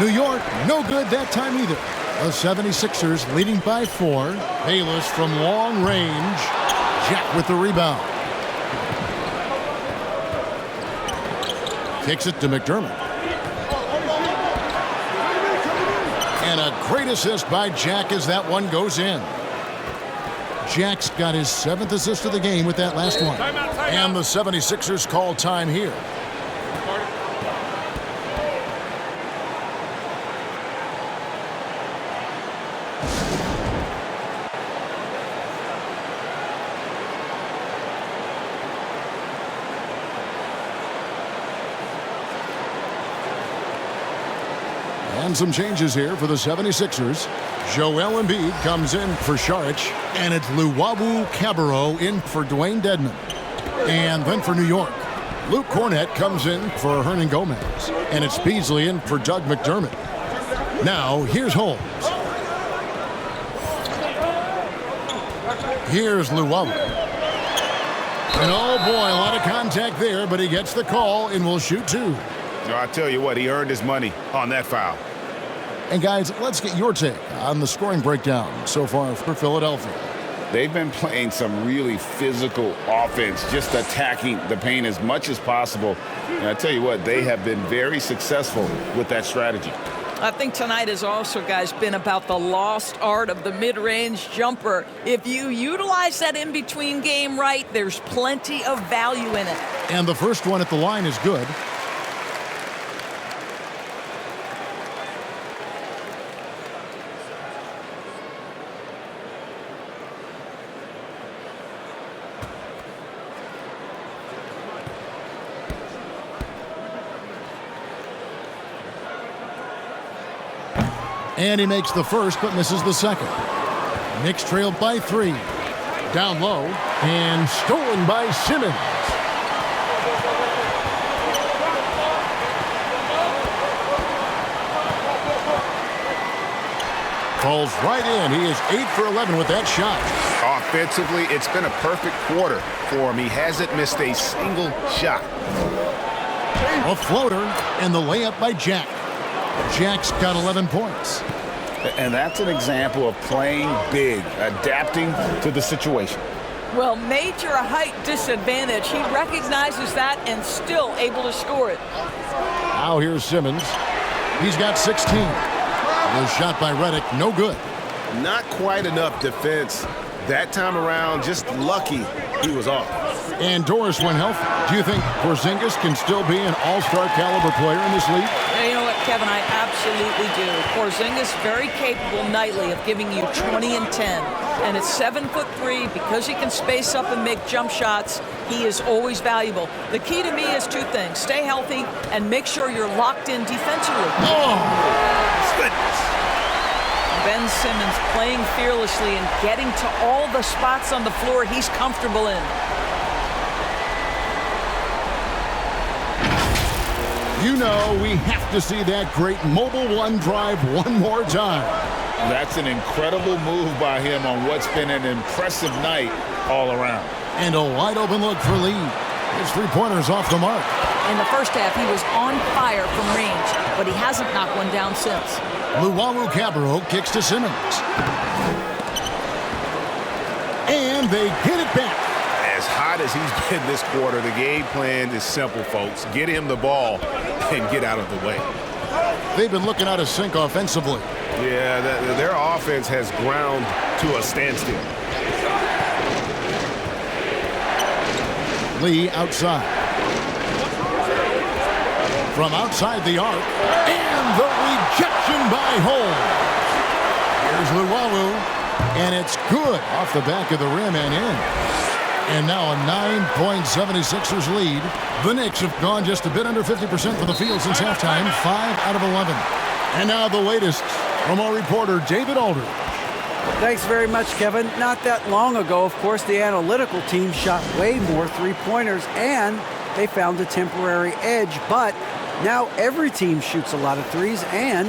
New York, no good that time either. The 76ers leading by 4. Bayless from long range. Jack with the rebound. Kicks it to McDermott. Great assist by Jack as that one goes in. Jack's got his 7th assist of the game with that last one. And the 76ers call time here. And some changes here for the 76ers. Joel Embiid comes in for Saric, and it's Luwawu-Cabarrot in for Dwayne Dedmon. And then for New York, Luke Cornett comes in for Hernan Gomez, and it's Beasley in for Doug McDermott. Now, here's Holmes. Here's Luwawu. And oh boy, a lot of contact there, but he gets the call and will shoot 2. I tell you what, he earned his money on that foul. And guys, let's get your take on the scoring breakdown so far for Philadelphia. They've been playing some really physical offense, just attacking the paint as much as possible. And I tell you what, they have been very successful with that strategy. I think tonight has also, guys, been about the lost art of the mid-range jumper. If you utilize that in-between game right, there's plenty of value in it. And the first one at the line is good. And he makes the first, but misses the second. Knicks trailed by 3. Down low, and stolen by Simmons. Falls right in. He is 8 for 11 with that shot. Offensively, it's been a perfect quarter for him. He hasn't missed a single shot. A floater, and the layup by Jack. Jack's got 11 points. And that's an example of playing big, adapting to the situation. Well, major height disadvantage. He recognizes that and still able to score it. Now here's Simmons. He's got 16. The shot by Redick, no good. Not quite enough defense that time around. Just lucky he was off. And Doris went healthy. Do you think Porzingis can still be an all-star caliber player in this league? You know what, Kevin, I absolutely do. Porzingis very capable nightly of giving you 20 and 10. And at 7'3", because he can space up and make jump shots, he is always valuable. The key to me is 2 things. Stay healthy and make sure you're locked in defensively. Oh, goodness. Ben Simmons playing fearlessly and getting to all the spots on the floor he's comfortable in. You know we have to see that great mobile one drive one more time. That's an incredible move by him on what's been an impressive night all around. And a wide open look for Lee. His 3-pointers off the mark. In the first half, he was on fire from range, but he hasn't knocked one down since. Luwawu-Cabarrot kicks to Simmons. And they get it back. As hot as he's been this quarter, the game plan is simple, folks. Get him the ball and get out of the way. They've been looking out of sync offensively. Yeah, their offense has ground to a standstill. Lee outside. From outside the arc. And the rejection by Holmes. Here's Luwawu. And it's good off the back of the rim and in. And now a 9-point 76ers lead. The Knicks have gone just a bit under 50% for the field since halftime, 5 out of 11. And now the latest from our reporter, David Aldridge. Thanks very much, Kevin. Not that long ago, of course, the analytical team shot way more 3-pointers, and they found a temporary edge. But now every team shoots a lot of threes, and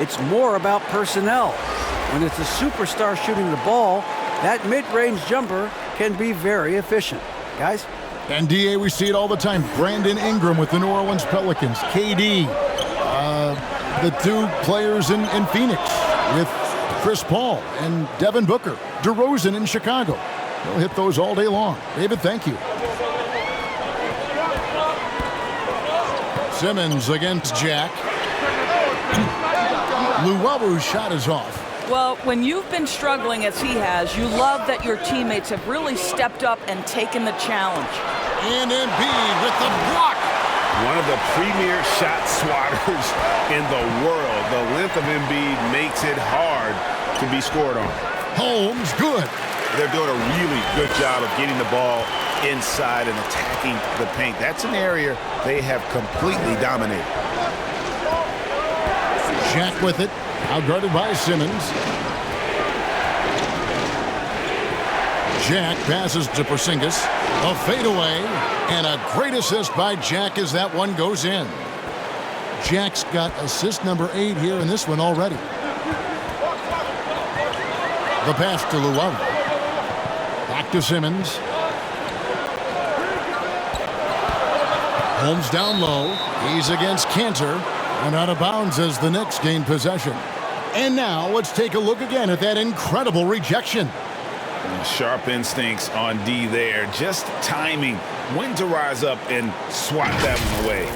it's more about personnel. When it's a superstar shooting the ball, that mid-range jumper can be very efficient. Guys? And, D.A., we see it all the time. Brandon Ingram with the New Orleans Pelicans. KD, the 2 players in Phoenix with Chris Paul and Devin Booker. DeRozan in Chicago. They'll hit those all day long. David, thank you. Simmons against Jack. Luwabu's shot is off. Well, when you've been struggling as he has, you love that your teammates have really stepped up and taken the challenge. And Embiid with the block. One of the premier shot swatters in the world. The length of Embiid makes it hard to be scored on. Holmes, good. They're doing a really good job of getting the ball inside and attacking the paint. That's an area they have completely dominated. Jack with it, outguarded by Simmons. Jack passes to Porzingis. A fadeaway, and a great assist by Jack as that one goes in. Jack's got assist number 8 here in this one already. The pass to Luwabu. Back to Simmons. Holmes down low. He's against Cantor. And out of bounds as the Knicks gain possession. And now let's take a look again at that incredible rejection. Sharp instincts on D there. Just timing when to rise up and swat that one away.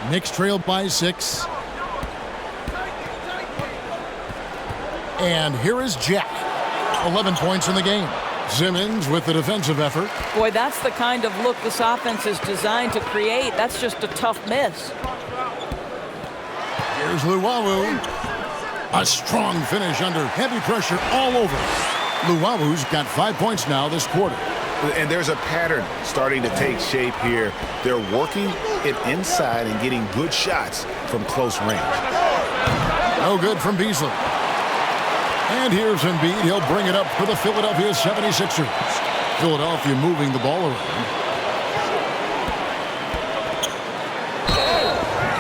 Knicks trailed by 6. And here is Jack. 11 points in the game. Simmons with the defensive effort. Boy, that's the kind of look this offense is designed to create. That's just a tough miss. Here's Luwabu. A strong finish under heavy pressure all over. Luwabu's got 5 points now this quarter. And there's a pattern starting to take shape here. They're working it inside and getting good shots from close range. No good from Beasley. And here's Embiid. He'll bring it up for the Philadelphia 76ers. Philadelphia moving the ball around.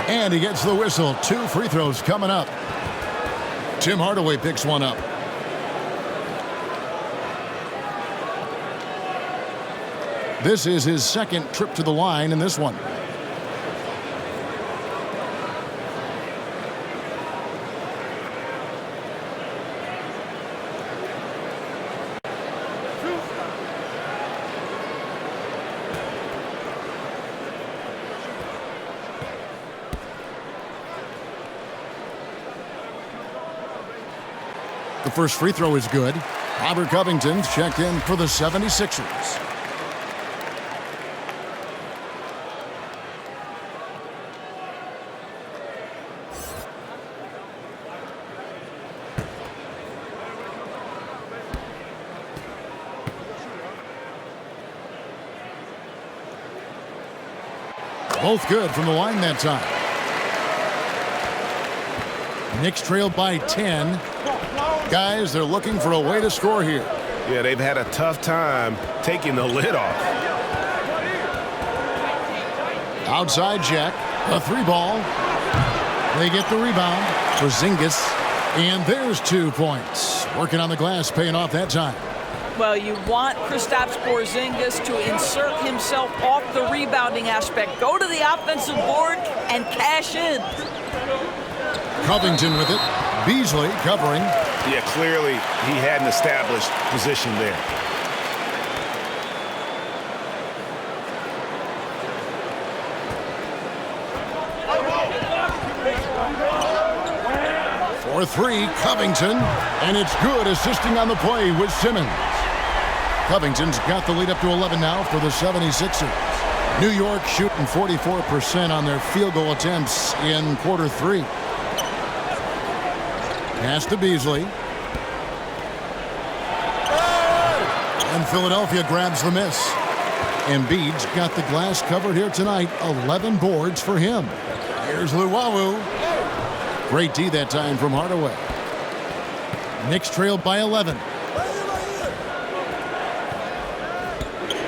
And he gets the whistle. 2 free throws coming up. Tim Hardaway picks one up. This is his second trip to the line in this one. The first free throw is good. Robert Covington's checked in for the 76ers. Both good from the line that time. Knicks trailed by 10. Guys, they're looking for a way to score here. Yeah, they've had a tough time taking the lid off. Outside Jack, a 3-ball. They get the rebound. Porzingis, and there's 2 points. Working on the glass, paying off that time. Well, you want Kristaps Porzingis to insert himself off the rebounding aspect. Go to the offensive board and cash in. Covington with it. Beasley covering. Yeah, clearly he had an established position there. For 3, Covington. And it's good, assisting on the play with Simmons. Covington's got the lead up to 11 now for the 76ers. New York shooting 44% on their field goal attempts in quarter 3. Pass to Beasley. And Philadelphia grabs the miss. Embiid's got the glass covered here tonight. 11 boards for him. Here's Luwabu. Great D that time from Hardaway. Knicks trailed by 11.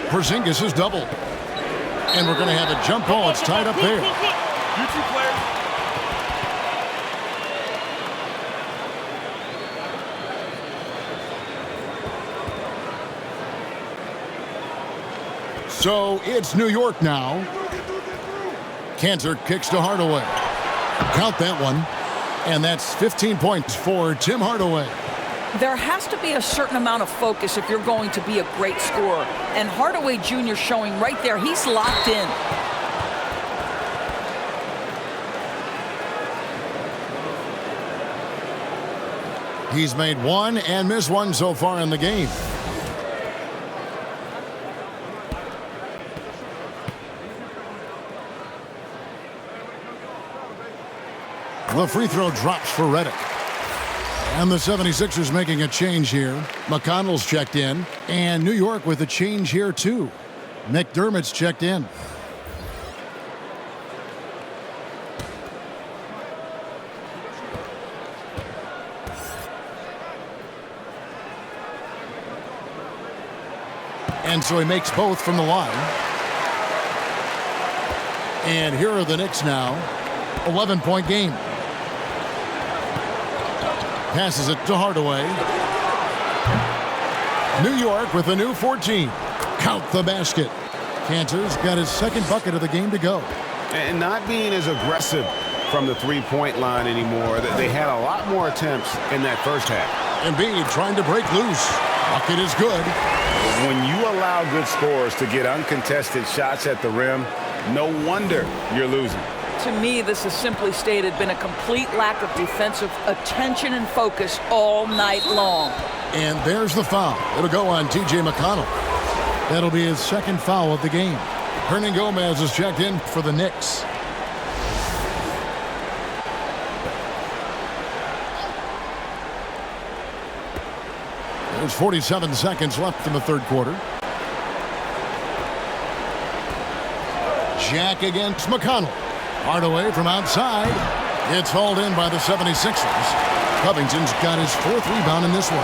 Porzingis is doubled. And we're going to have a jump ball. It's tied up there. So it's New York now. Cantor kicks to Hardaway. Count that one. And that's 15 points for Tim Hardaway. There has to be a certain amount of focus if you're going to be a great scorer. And Hardaway Jr. showing right there, he's locked in. He's made one and missed one so far in the game. The free throw drops for Redick. And the 76ers making a change here. McConnell's checked in. And New York with a change here too. McDermott's checked in. And so he makes both from the line. And here are the Knicks now. 11-point game. Passes it to Hardaway. New York with a new 14. Count the basket. Cantor's got his second bucket of the game to go. And not being as aggressive from the three-point line anymore. They had a lot more attempts in that first half. Embiid trying to break loose. Bucket is good. When you allow good scorers to get uncontested shots at the rim, no wonder you're losing. To me, this has simply stated been a complete lack of defensive attention and focus all night long. And there's the foul. It'll go on T.J. McConnell. That'll be his second foul of the game. Hernan Gomez is checked in for the Knicks. There's 47 seconds left in the third quarter. Jack against McConnell. Hardaway from outside. It's hauled in by the 76ers. Covington's got his fourth rebound in this one.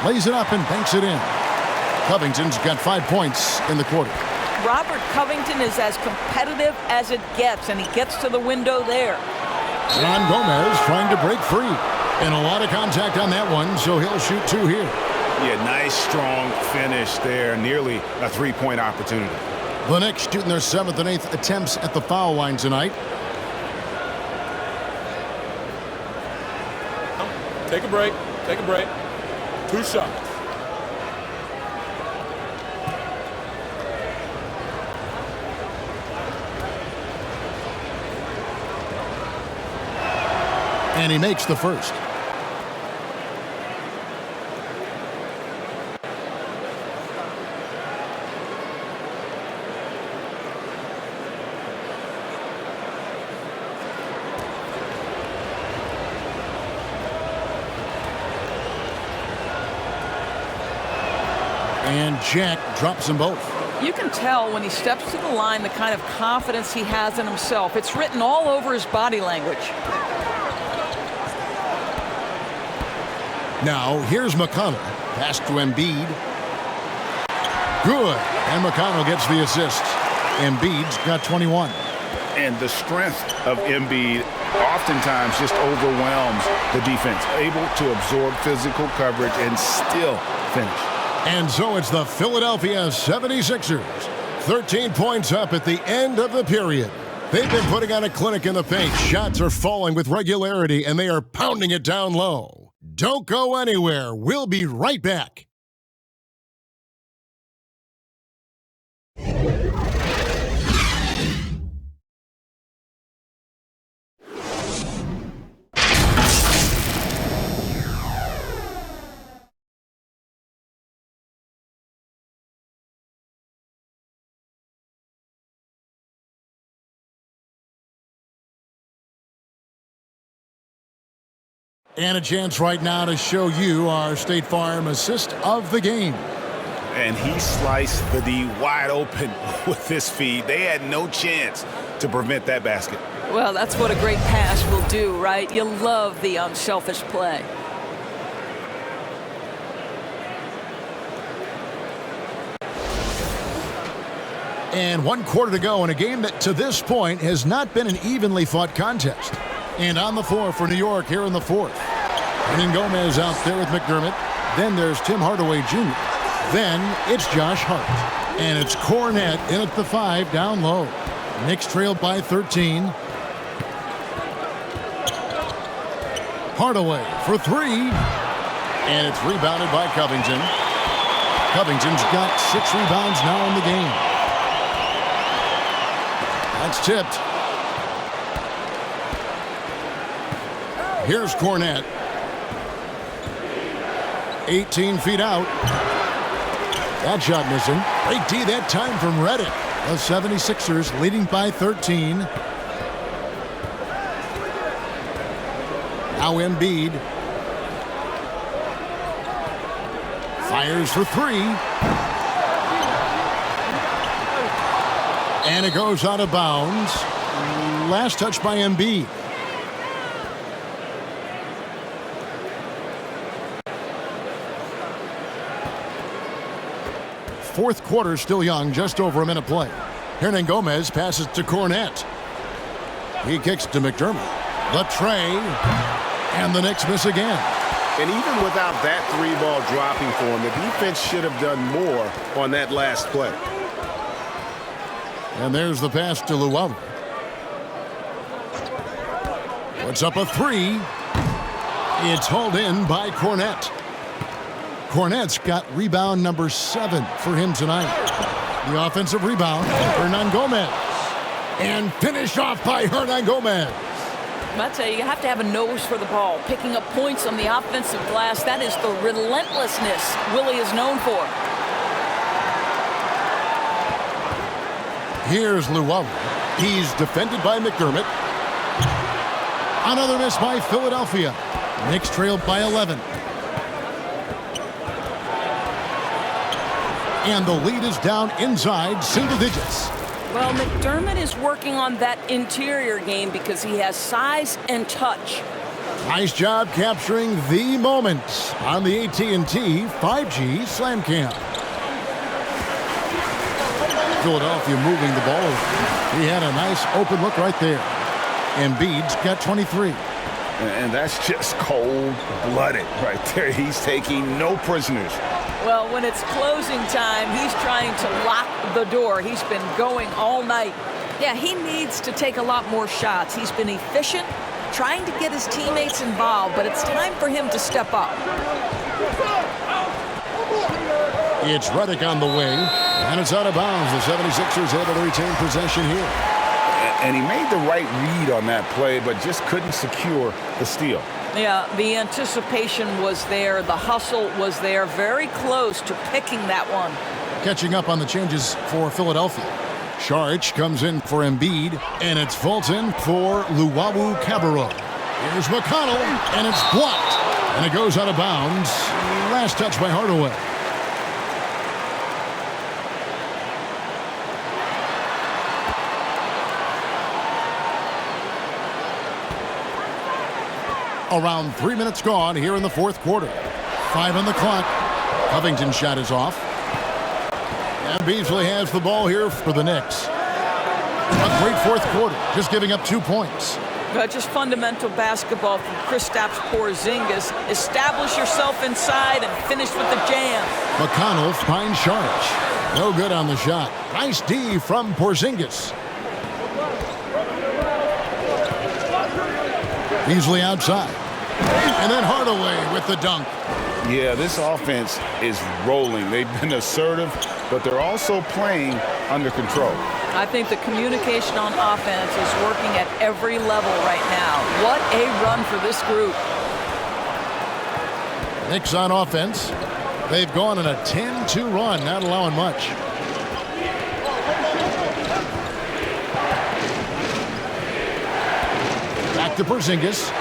Lays it up and banks it in. Covington's got 5 points in the quarter. Robert Covington is as competitive as it gets, and he gets to the window there. John Gomez trying to break free. And a lot of contact on that one, so he'll shoot two here. Yeah, nice, strong finish there. Nearly a three-point opportunity. The Knicks shooting their 7th and 8th attempts at the foul line tonight. Take a break. Take a break. 2 shots. And he makes the first. And Jack drops them both. You can tell when he steps to the line the kind of confidence he has in himself. It's written all over his body language. Now, here's McConnell. Pass to Embiid. Good. And McConnell gets the assist. Embiid's got 21. And the strength of Embiid oftentimes just overwhelms the defense. Able to absorb physical coverage and still finish. And so it's the Philadelphia 76ers. 13 points up at the end of the period. They've been putting on a clinic in the paint. Shots are falling with regularity, and they are pounding it down low. Don't go anywhere. We'll be right back. And a chance right now to show you our State Farm assist of the game. And he sliced the D wide open with his feed. They had no chance to prevent that basket. Well, that's what a great pass will do, right? You love the unselfish play. And 1 quarter to go in a game that to this point has not been an evenly fought contest. And on the floor for New York here in the fourth. Hernan Gomez out there with McDermott. Then there's Tim Hardaway Jr. Then it's Josh Hart. And it's Cornette in at the 5 down low. Knicks trailed by 13. Hardaway for three. And it's rebounded by Covington. Covington's got 6 rebounds now in the game. That's tipped. Here's Cornette. 18 feet out. That shot missing. Great D that time from Reddick. The 76ers leading by 13. Now Embiid. Fires for three. And it goes out of bounds. Last touch by Embiid. Fourth quarter still young, just over a minute play. Hernangomez passes to Cornette. He kicks to McDermott. The tray. And the Knicks miss again. And even without that 3-ball dropping for him, the defense should have done more on that last play. And there's the pass to Luau. Puts up a three. It's hauled in by Cornette. Cornette's got rebound number 7 for him tonight. The offensive rebound, Hernangomez. And finished off by Hernangomez. I tell you, you have to have a nose for the ball. Picking up points on the offensive glass, that is the relentlessness Willie is known for. Here's Luau. He's defended by McDermott. Another miss by Philadelphia. Knicks trailed by 11. And the lead is down inside single digits. Well, McDermott is working on that interior game because he has size and touch. Nice job capturing the moments on the AT&T 5G Slam Cam. Philadelphia moving the ball. He had a nice open look right there. Embiid's got 23. And that's just cold-blooded right there. He's taking no prisoners. Well, when it's closing time, he's trying to lock the door. He's been going all night. Yeah, he needs to take a lot more shots. He's been efficient, trying to get his teammates involved, but it's time for him to step up. It's Reddick on the wing, and it's out of bounds. The 76ers able to retain possession here. And he made the right read on that play, but just couldn't secure the steal. Yeah, the anticipation was there. The hustle was there. Very close to picking that one. Catching up on the changes for Philadelphia. Saric comes in for Embiid, and it's Fulton for Luau Cabarrot. Here's McConnell, and it's blocked. And it goes out of bounds. Last touch by Hardaway. Around 3 minutes gone here in the fourth quarter. 5 on the clock. Covington's shot is off. And Beasley has the ball here for the Knicks. A great fourth quarter, just giving up 2 points. Just fundamental basketball from Kristaps Porzingis. Establish yourself inside and finish with the jam. McConnell finds Saric. No good on the shot. Nice D from Porzingis. Beasley outside. And then Hardaway with the dunk. Yeah, this offense is rolling. They've been assertive, but they're also playing under control. I think the communication on offense is working at every level right now. What a run for this group. Knicks on offense. They've gone on a 10-2 run, not allowing much. Back to Porzingis.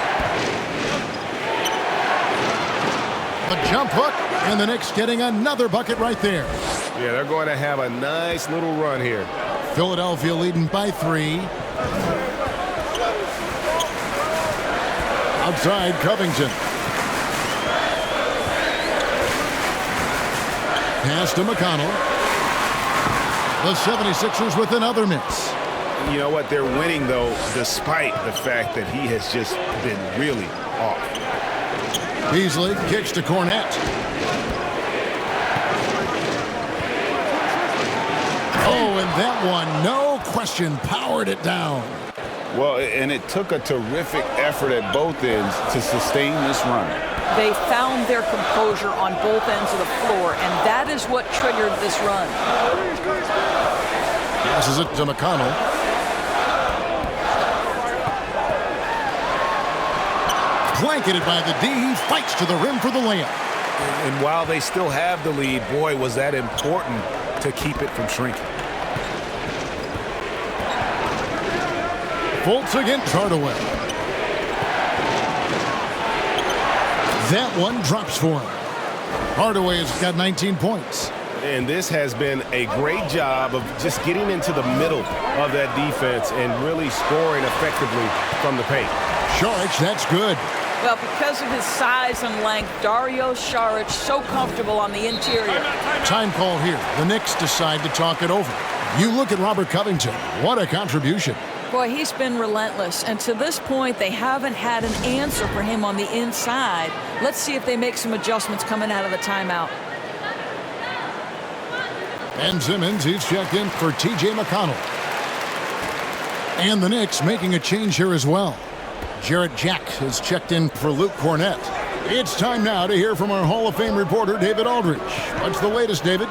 The jump hook, and the Knicks getting another bucket right there. Yeah, they're going to have a nice little run here. Philadelphia leading by 3. Outside, Covington. Pass to McConnell. The 76ers with another miss. You know what? They're winning, though, despite the fact that he has just been really off. Beasley kicks to Cornette. Oh, and that one, no question, powered it down. Well, and it took a terrific effort at both ends to sustain this run. They found their composure on both ends of the floor, and that is what triggered this run. Passes it to McConnell. Blanketed by the D. He fights to the rim for the layup. And while they still have the lead, boy, was that important to keep it from shrinking. Fultz against Hardaway. That one drops for him. Hardaway has got 19 points. And this has been a great job of just getting into the middle of that defense and really scoring effectively from the paint. Saric, that's good. Well, because of his size and length, Dario Saric so comfortable on the interior. Time call here. The Knicks decide to talk it over. You look at Robert Covington. What a contribution. Boy, he's been relentless, and to this point, they haven't had an answer for him on the inside. Let's see if they make some adjustments coming out of the timeout. Ben Simmons, he's checked in for T.J. McConnell. And the Knicks making a change here as well. Jarrett Jack has checked in for Luke Cornett. It's time now to hear from our Hall of Fame reporter, David Aldridge. What's the latest, David?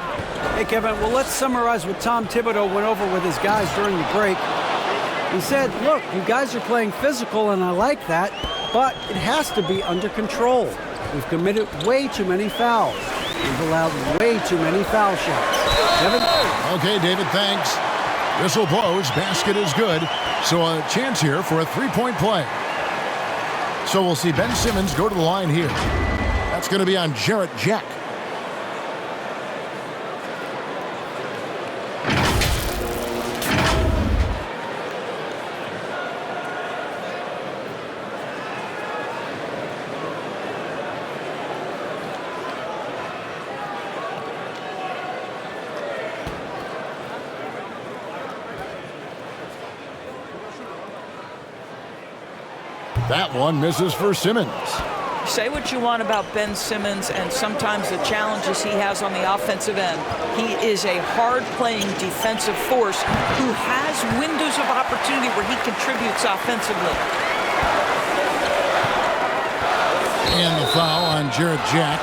Hey, Kevin, well, let's summarize what Tom Thibodeau went over with his guys during the break. He said, look, you guys are playing physical, and I like that, but it has to be under control. We've committed way too many fouls. We've allowed way too many foul shots. Kevin? Okay, David, thanks. Whistle blows, basket is good, so a chance here for a three-point play. So we'll see Ben Simmons go to the line here. That's going to be on Jarrett Jack. That one misses for Simmons. Say what you want about Ben Simmons and sometimes the challenges he has on the offensive end. He is a hard-playing defensive force who has windows of opportunity where he contributes offensively. And the foul on Jarrett Jack.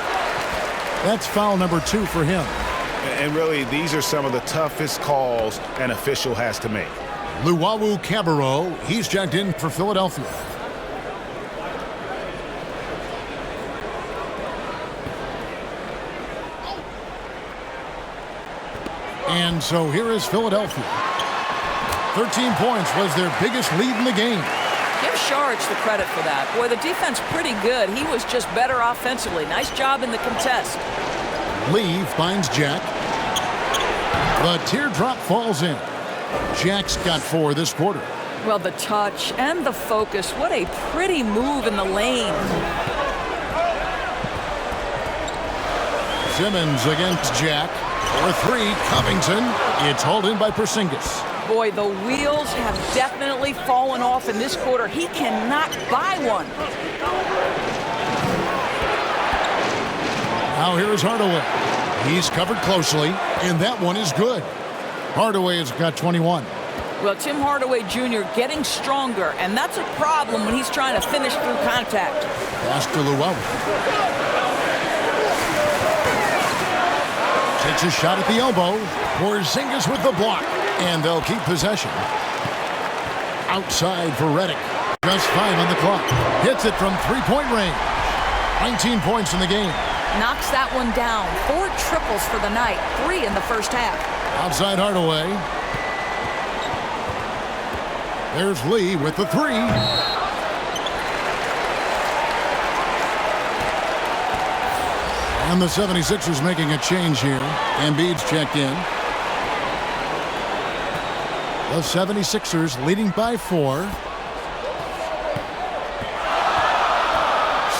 That's foul number 2 for him. And really, these are some of the toughest calls an official has to make. Luwawu Cabarro, he's checked in for Philadelphia. And so here is Philadelphia. 13 points was their biggest lead in the game. Give Saric the credit for that. Boy, the defense pretty good. He was just better offensively. Nice job in the contest. Lee finds Jack. The teardrop falls in. Jack's got 4 this quarter. Well, the touch and the focus. What a pretty move in the lane. Simmons against Jack. For 3, Covington. It's hauled in by Porzingis. Boy, the wheels have definitely fallen off in this quarter. He cannot buy one. Now here is Hardaway. He's covered closely, and that one is good. Hardaway has got 21. Well, Tim Hardaway Jr. getting stronger, and that's a problem when he's trying to finish through contact. Pass to Luwawu. Takes a shot at the elbow. Porzingis with the block. And they'll keep possession. Outside for Redick. Just 5 on the clock. Hits it from 3-point range. 19 points in the game. Knocks that one down. 4 triples for the night. 3 in the first half. Outside Hardaway. There's Lee with the 3. And the 76ers making a change here. Embiid's checked in. The 76ers leading by 4.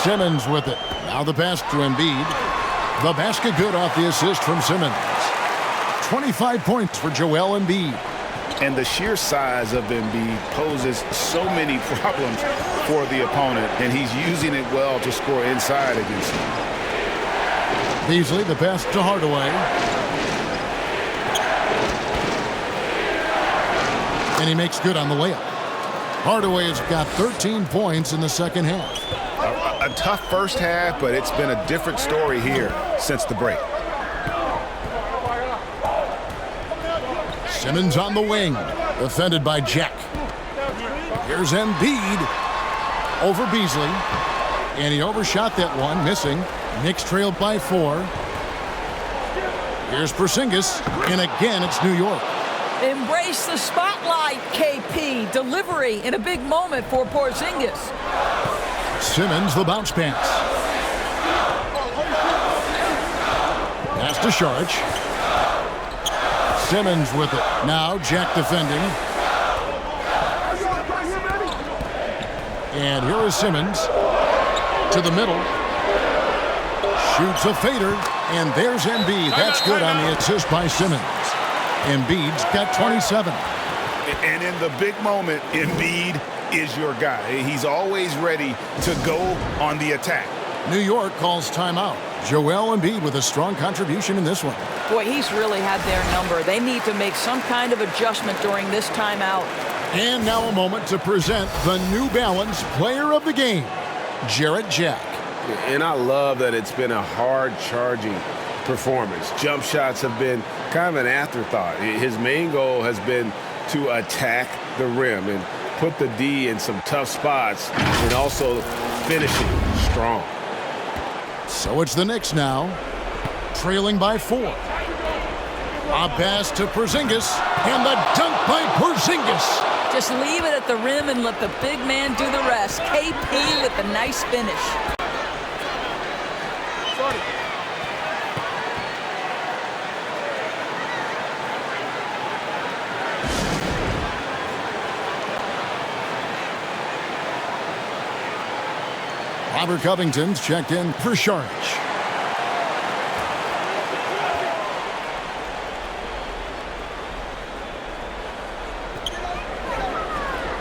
Simmons with it. Now the pass to Embiid. The basket good off the assist from Simmons. 25 points for Joel Embiid. And the sheer size of Embiid poses so many problems for the opponent, and he's using it well to score inside against him. Beasley, the pass to Hardaway. And he makes good on the layup. Hardaway has got 13 points in the second half. A tough first half, but it's been a different story here since the break. Simmons on the wing, defended by Jack. Here's Embiid over Beasley, and he overshot that one, missing. Knicks trailed by 4. Here's Porzingis, and again it's New York. Embrace the spotlight, KP. Delivery in a big moment for Porzingis. Simmons, the bounce pass. Pass to Saric. Simmons with it. Now Jack defending. And here is Simmons to the middle. Shoots a fader, and there's Embiid. That's good on the assist by Simmons. Embiid's got 27. And in the big moment, Embiid is your guy. He's always ready to go on the attack. New York calls timeout. Joel Embiid with a strong contribution in this one. Boy, he's really had their number. They need to make some kind of adjustment during this timeout. And now a moment to present the New Balance Player of the Game, Jarrett Jack. And I love that it's been a hard-charging performance. Jump shots have been kind of an afterthought. His main goal has been to attack the rim and put the D in some tough spots and also finishing strong. So it's the Knicks now, trailing by 4. A pass to Porzingis, and the dunk by Porzingis. Just leave it at the rim and let the big man do the rest. KP with a nice finish. Robert Covington's checked in for Saric.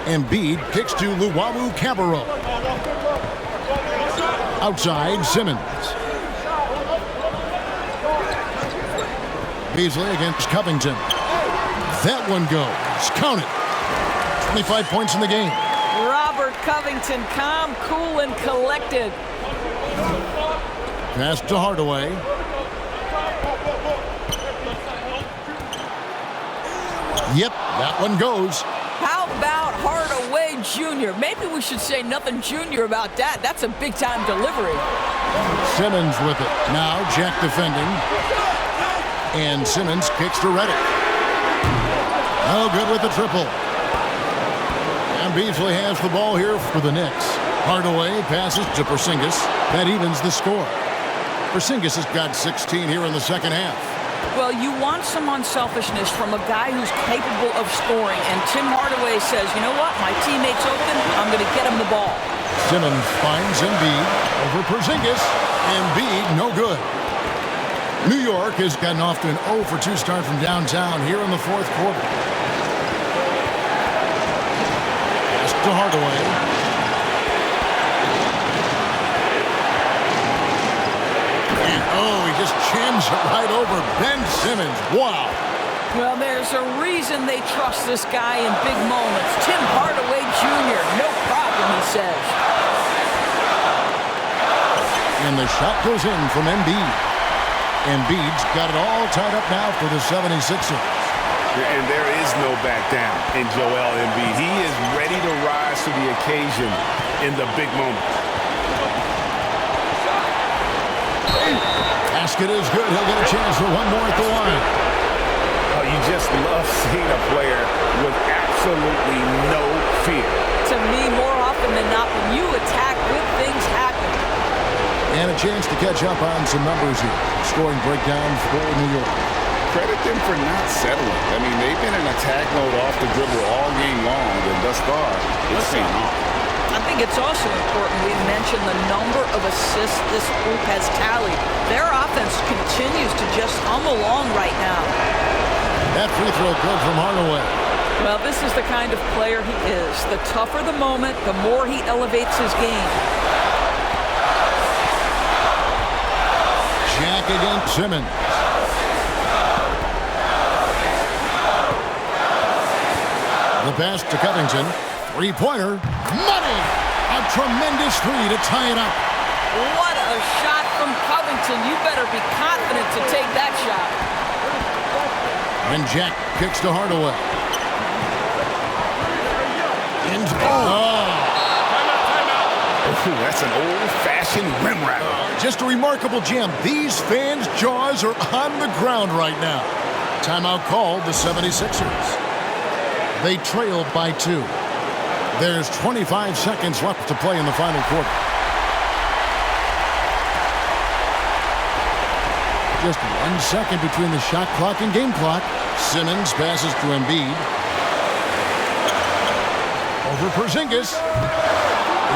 Embiid kicks to Luwawu Cabarrot. Outside, Simmons. Beasley against Covington. That one goes. Count it. 25 points in the game. Robert Covington, calm, cool, and collected. Pass to Hardaway. Yep, that one goes. How about Hardaway Jr.? Maybe we should say nothing Jr. about that. That's a big-time delivery. Simmons with it. Now Jack defending. And Simmons kicks to Redick. Oh, good with the triple. And Beasley has the ball here for the Knicks. Hardaway passes to Porzingis. That evens the score. Porzingis has got 16 here in the second half. Well, you want some unselfishness from a guy who's capable of scoring. And Tim Hardaway says, you know what? My teammate's open. I'm going to get him the ball. Simmons finds Embiid over Porzingis. Embiid, no good. New York has gotten off to an 0 for 2 start from downtown here in the fourth quarter. Pass to Hardaway. And he just jams it right over Ben Simmons. Wow. Well, there's a reason they trust this guy in big moments. Tim Hardaway Jr., no problem, he says. And the shot goes in from Embiid. Embiid's got it all tied up now for the 76ers. And there is no back down in Joel Embiid. He is ready to rise to the occasion in the big moment. Basket is good. He'll get a chance for one more at the line. Oh, you just love seeing a player with absolutely no fear. To me, more often than not, when you attack, good things happen. And a chance to catch up on some numbers here. Scoring breakdown for New York. Credit them for not settling. I mean, they've been in attack mode off the dribble all game long, and thus far, it's paying off. I think it's also important we mention the number of assists this group has tallied. Their offense continues to just hum along right now. That free throw good from Hardaway. Well, this is the kind of player he is. The tougher the moment, the more he elevates his game. Jack against Simmons. The pass to Covington. Three-pointer. Money! A tremendous three to tie it up. What a shot from Covington. You better be confident to take that shot. And Jack kicks to Hardaway. That's an old-fashioned rim rattle. Just a remarkable jam. These fans' jaws are on the ground right now. Timeout called the 76ers. They trail by 2. There's 25 seconds left to play in the final quarter. Just 1 second between the shot clock and game clock. Simmons passes to Embiid. Over Porzingis.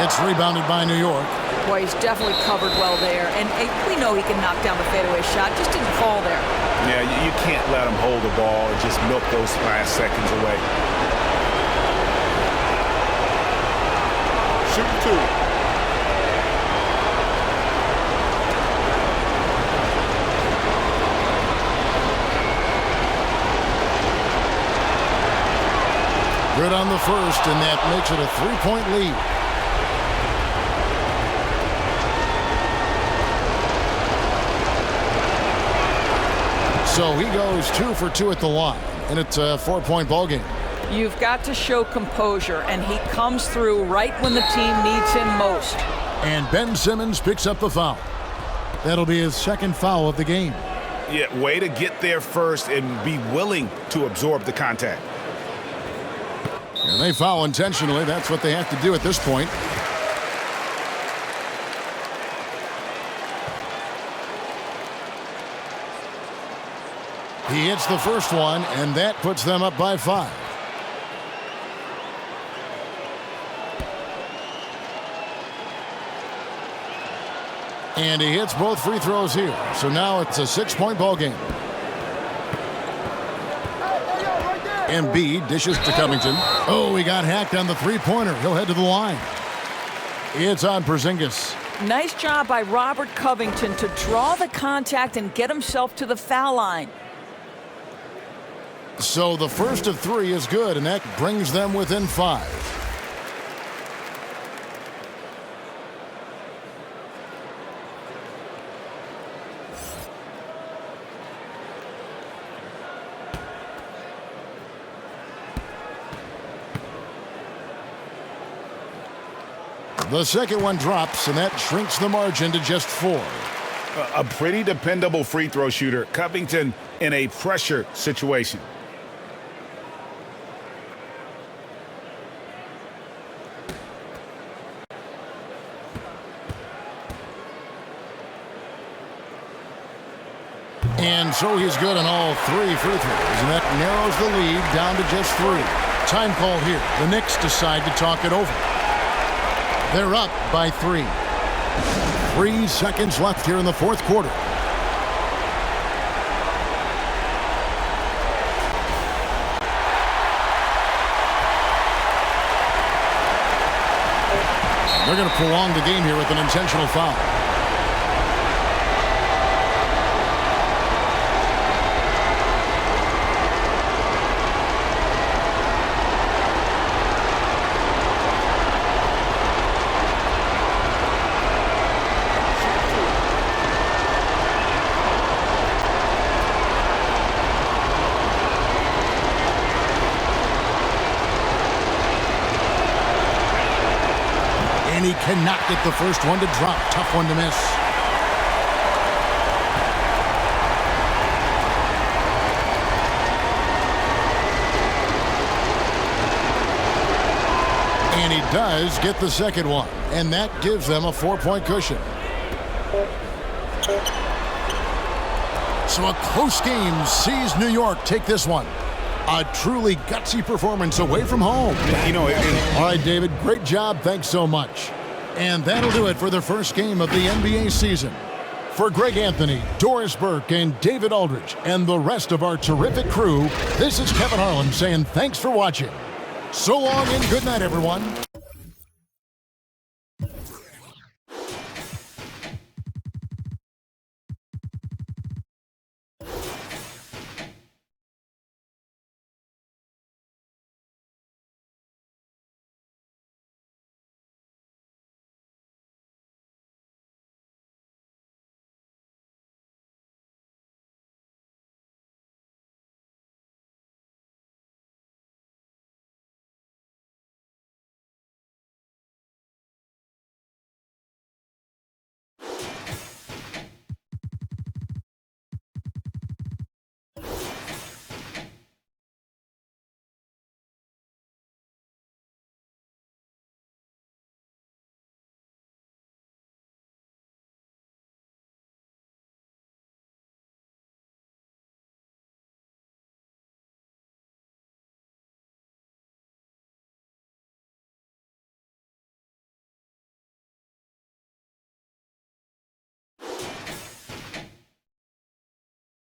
It's rebounded by New York. Boy, he's definitely covered well there. And we know he can knock down the fadeaway shot. Just didn't fall there. Yeah, you can't let him hold the ball and just milk those last seconds away. Shoot 2. Good on the first, and that makes it a 3-point lead. So he goes 2 for 2 at the line, and it's a 4-point ball game. You've got to show composure, and he comes through right when the team needs him most. And Ben Simmons picks up the foul. That'll be his second foul of the game. Yeah, way to get there first and be willing to absorb the contact. And they foul intentionally. That's what they have to do at this point. He hits the first one, and that puts them up by 5. And he hits both free throws here. So now it's a 6-point ball game. Embiid dishes to Covington. Oh, he got hacked on the three-pointer. He'll head to the line. It's on Porzingis. Nice job by Robert Covington to draw the contact and get himself to the foul line. So the first of 3 is good, and that brings them within 5. The second one drops, and that shrinks the margin to just 4. A pretty dependable free throw shooter. Covington in a pressure situation. And so he's good on all 3 free throws, and that narrows the lead down to just 3. Time call here. The Knicks decide to talk it over. They're up by 3. 3 seconds left here in the fourth quarter. They're going to prolong the game here with an intentional foul. And he cannot get the first one to drop. Tough one to miss. And he does get the second one. And that gives them a 4-point cushion. So a close game sees New York take this one. A truly gutsy performance away from home. All right, David, great job. Thanks so much. And that'll do it for the first game of the NBA season. For Greg Anthony, Doris Burke, and David Aldridge, and the rest of our terrific crew, this is Kevin Harlan saying thanks for watching. So long and good night, everyone.